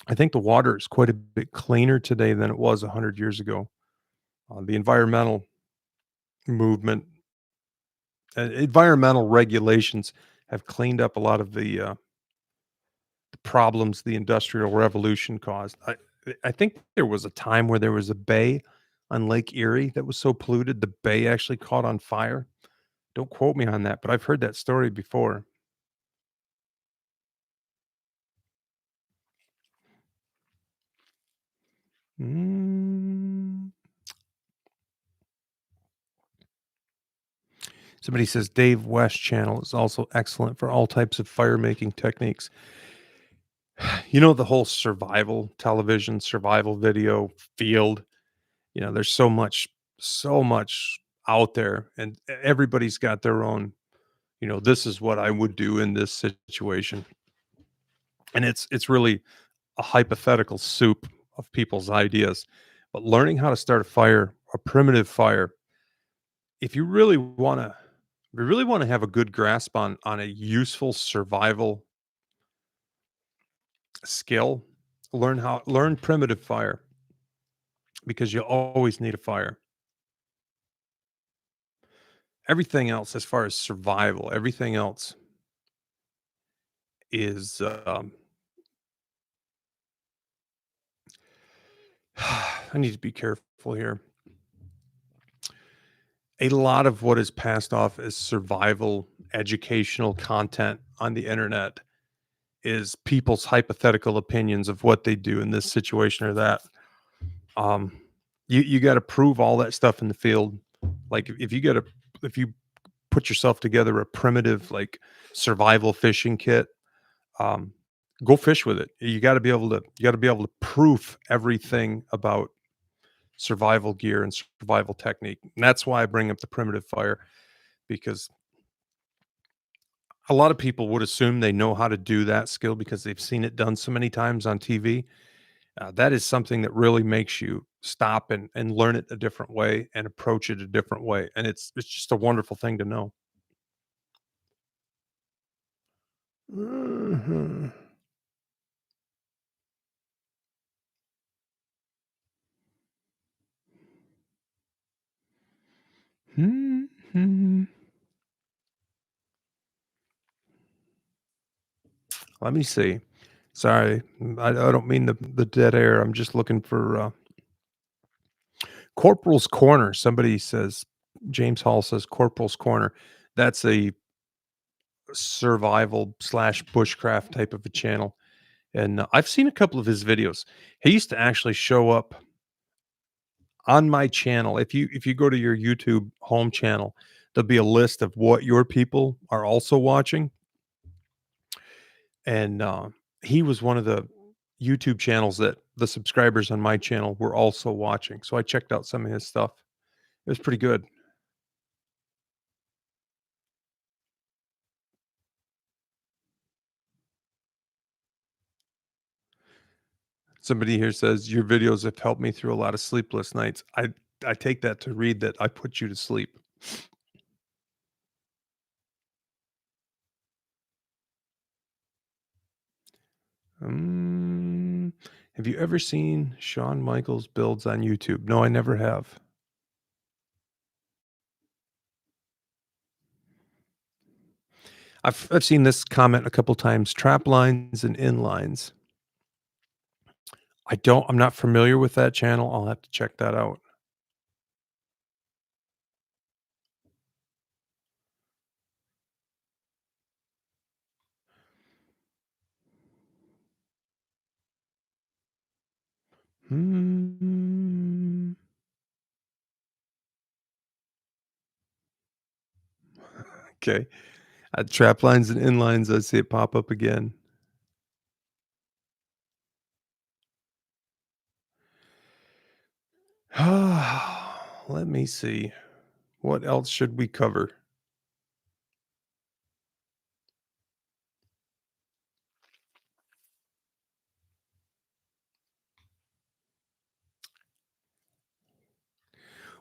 I think the water is quite a bit cleaner today than it was 100 years ago. The environmental movement, environmental regulations have cleaned up a lot of the problems the industrial revolution caused. I think there was a time where there was a bay on Lake Erie that was so polluted the bay actually caught on fire. Don't quote me on that, but I've heard that story before. Mm. Somebody says Dave West channel is also excellent for all types of fire making techniques. You know, the whole survival television, survival video field, there's so much out there and everybody's got their own, this is what I would do in this situation. And it's really a hypothetical soup of people's ideas. But learning how to start a fire, a primitive fire, if you really want to we really want to have a good grasp on a useful survival skill, learn primitive fire because you'll always need a fire. Everything else as far as survival, everything else is I need to be careful here. A lot of what is passed off as survival educational content on the internet is people's hypothetical opinions of what they do in this situation or that. Um, you got to prove all that stuff in the field. Like if you put yourself together a primitive like survival fishing kit, um, go fish with it. You got to be able to proof everything about survival gear and survival technique. And that's why I bring up the primitive fire because a lot of people would assume they know how to do that skill because they've seen it done so many times on TV. That is something that really makes you stop and learn it a different way and approach it a different way. And it's just a wonderful thing to know. Mhm. Mhm. Let me see. Sorry, I don't mean the dead air. I'm just looking for Corporal's Corner. Somebody says James Hall says Corporal's Corner. That's a survival slash bushcraft type of a channel, and I've seen a couple of his videos. He used to actually show up on my channel. If you go to your YouTube home channel, there'll be a list of what your people are also watching, and he was one of the YouTube channels that the subscribers on my channel were also watching. So I checked out some of his stuff. It was pretty good. Somebody here says your videos have helped me through a lot of sleepless nights. I take that to read that I put you to sleep. Mm, have you ever seen Shawn Michaels builds on YouTube? No, I never have. I've seen this comment a couple times. Trap lines and inlines. I'm not familiar with that channel. I'll have to check that out. Hmm. Okay. Trap lines and inlines. I see it pop up again. Let me see. What else should we cover?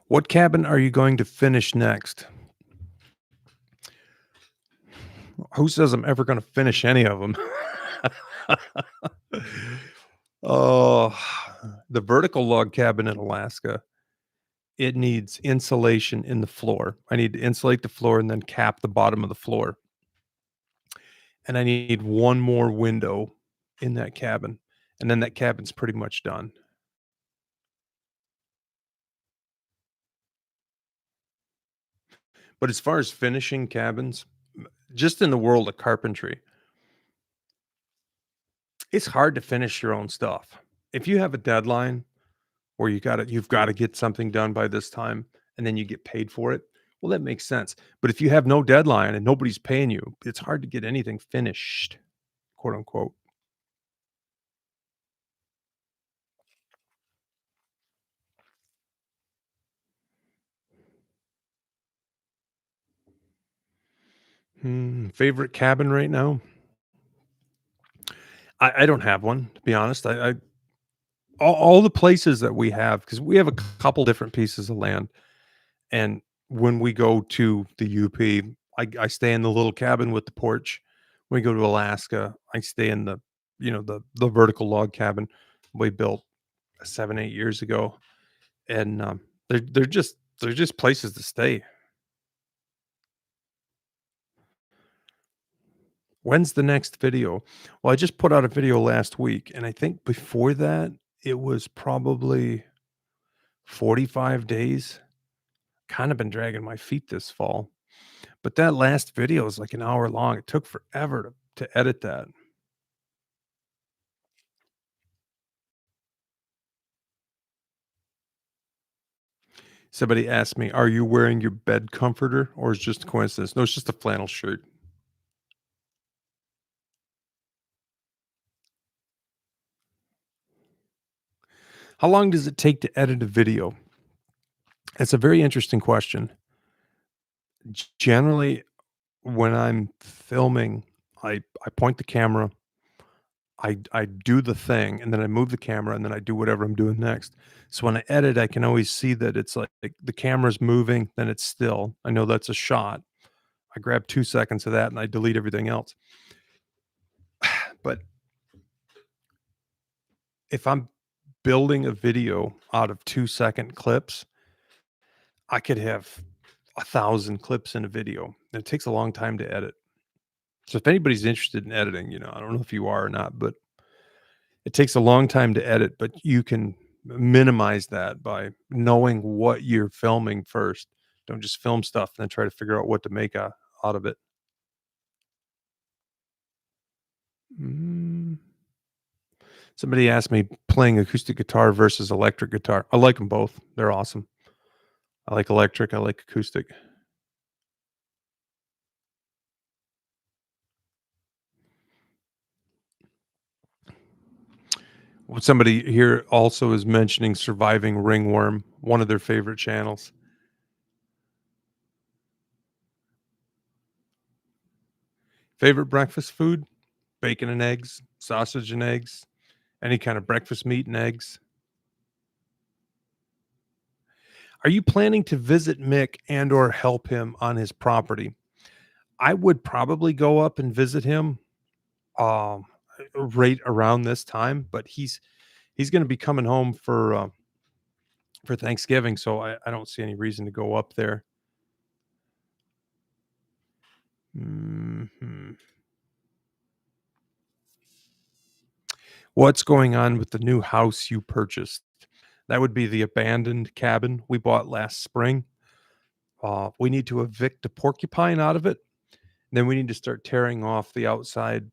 What cabin are you going to finish next? Who says I'm ever gonna finish any of them? Oh, the vertical log cabin in Alaska, it needs insulation in the floor. I need to insulate the floor and then cap the bottom of the floor, and I need one more window in that cabin, and then that cabin's pretty much done. But as far as finishing cabins, just in the world of carpentry, it's hard to finish your own stuff. If you have a deadline where you've gotta get something done by this time, and then you get paid for it, well, that makes sense. But if you have no deadline and nobody's paying you, it's hard to get anything "finished," quote, unquote. Favorite cabin right now? I don't have one, to be honest. I all the places that we have, because we have a couple different pieces of land, and when we go to the UP, I stay in the little cabin with the porch. When we go to Alaska, I stay in the vertical log cabin we built 7, 8 years ago, and, they're just places to stay. When's the next video? Well, I just put out a video last week, and I think before that, it was probably 45 days. Kinda been dragging my feet this fall, but that last video is like an hour long. It took forever to edit that. Somebody asked me, "Are you wearing your bed comforter or is it just a coincidence?" No, it's just a flannel shirt. How long does it take to edit a video? It's a very interesting question. Generally, when I'm filming, I point the camera, I do the thing, and then I move the camera, and then I do whatever I'm doing next. So when I edit, I can always see that it's like the camera's moving, then it's still. I know that's a shot. I grab 2 seconds of that, and I delete everything else. But if I'm building a video out of 2-second clips, I could have 1,000 clips in a video, and it takes a long time to edit. So if anybody's interested in editing, I don't know if you are or not, but it takes a long time to edit, but you can minimize that by knowing what you're filming first. Don't just film stuff and then try to figure out what to make out of it. Mm, Somebody asked me playing acoustic guitar versus electric guitar. I like them both. They're awesome. I like electric. I like acoustic. What somebody here also is mentioning surviving ringworm, one of their favorite channels. Favorite breakfast food? Bacon and eggs, sausage and eggs, any kind of breakfast meat and eggs. Are you planning to visit Mick and or help him on his property? I would probably go up and visit him um right around this time, but he's going to be coming home for Thanksgiving, so I don't see any reason to go up there. Mhm. What's going on with the new house you purchased? That would be the abandoned cabin we bought last spring. We need to evict a porcupine out of it. Then we need to start tearing off the outside.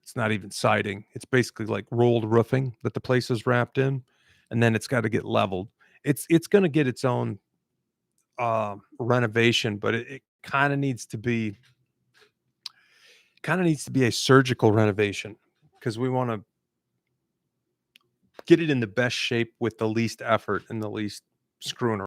It's not even siding. It's basically like rolled roofing that the place is wrapped in, and then it's got to get leveled. It's going to get its own renovation, but it kind of needs to be a surgical renovation because we want to get it in the best shape with the least effort and the least screwing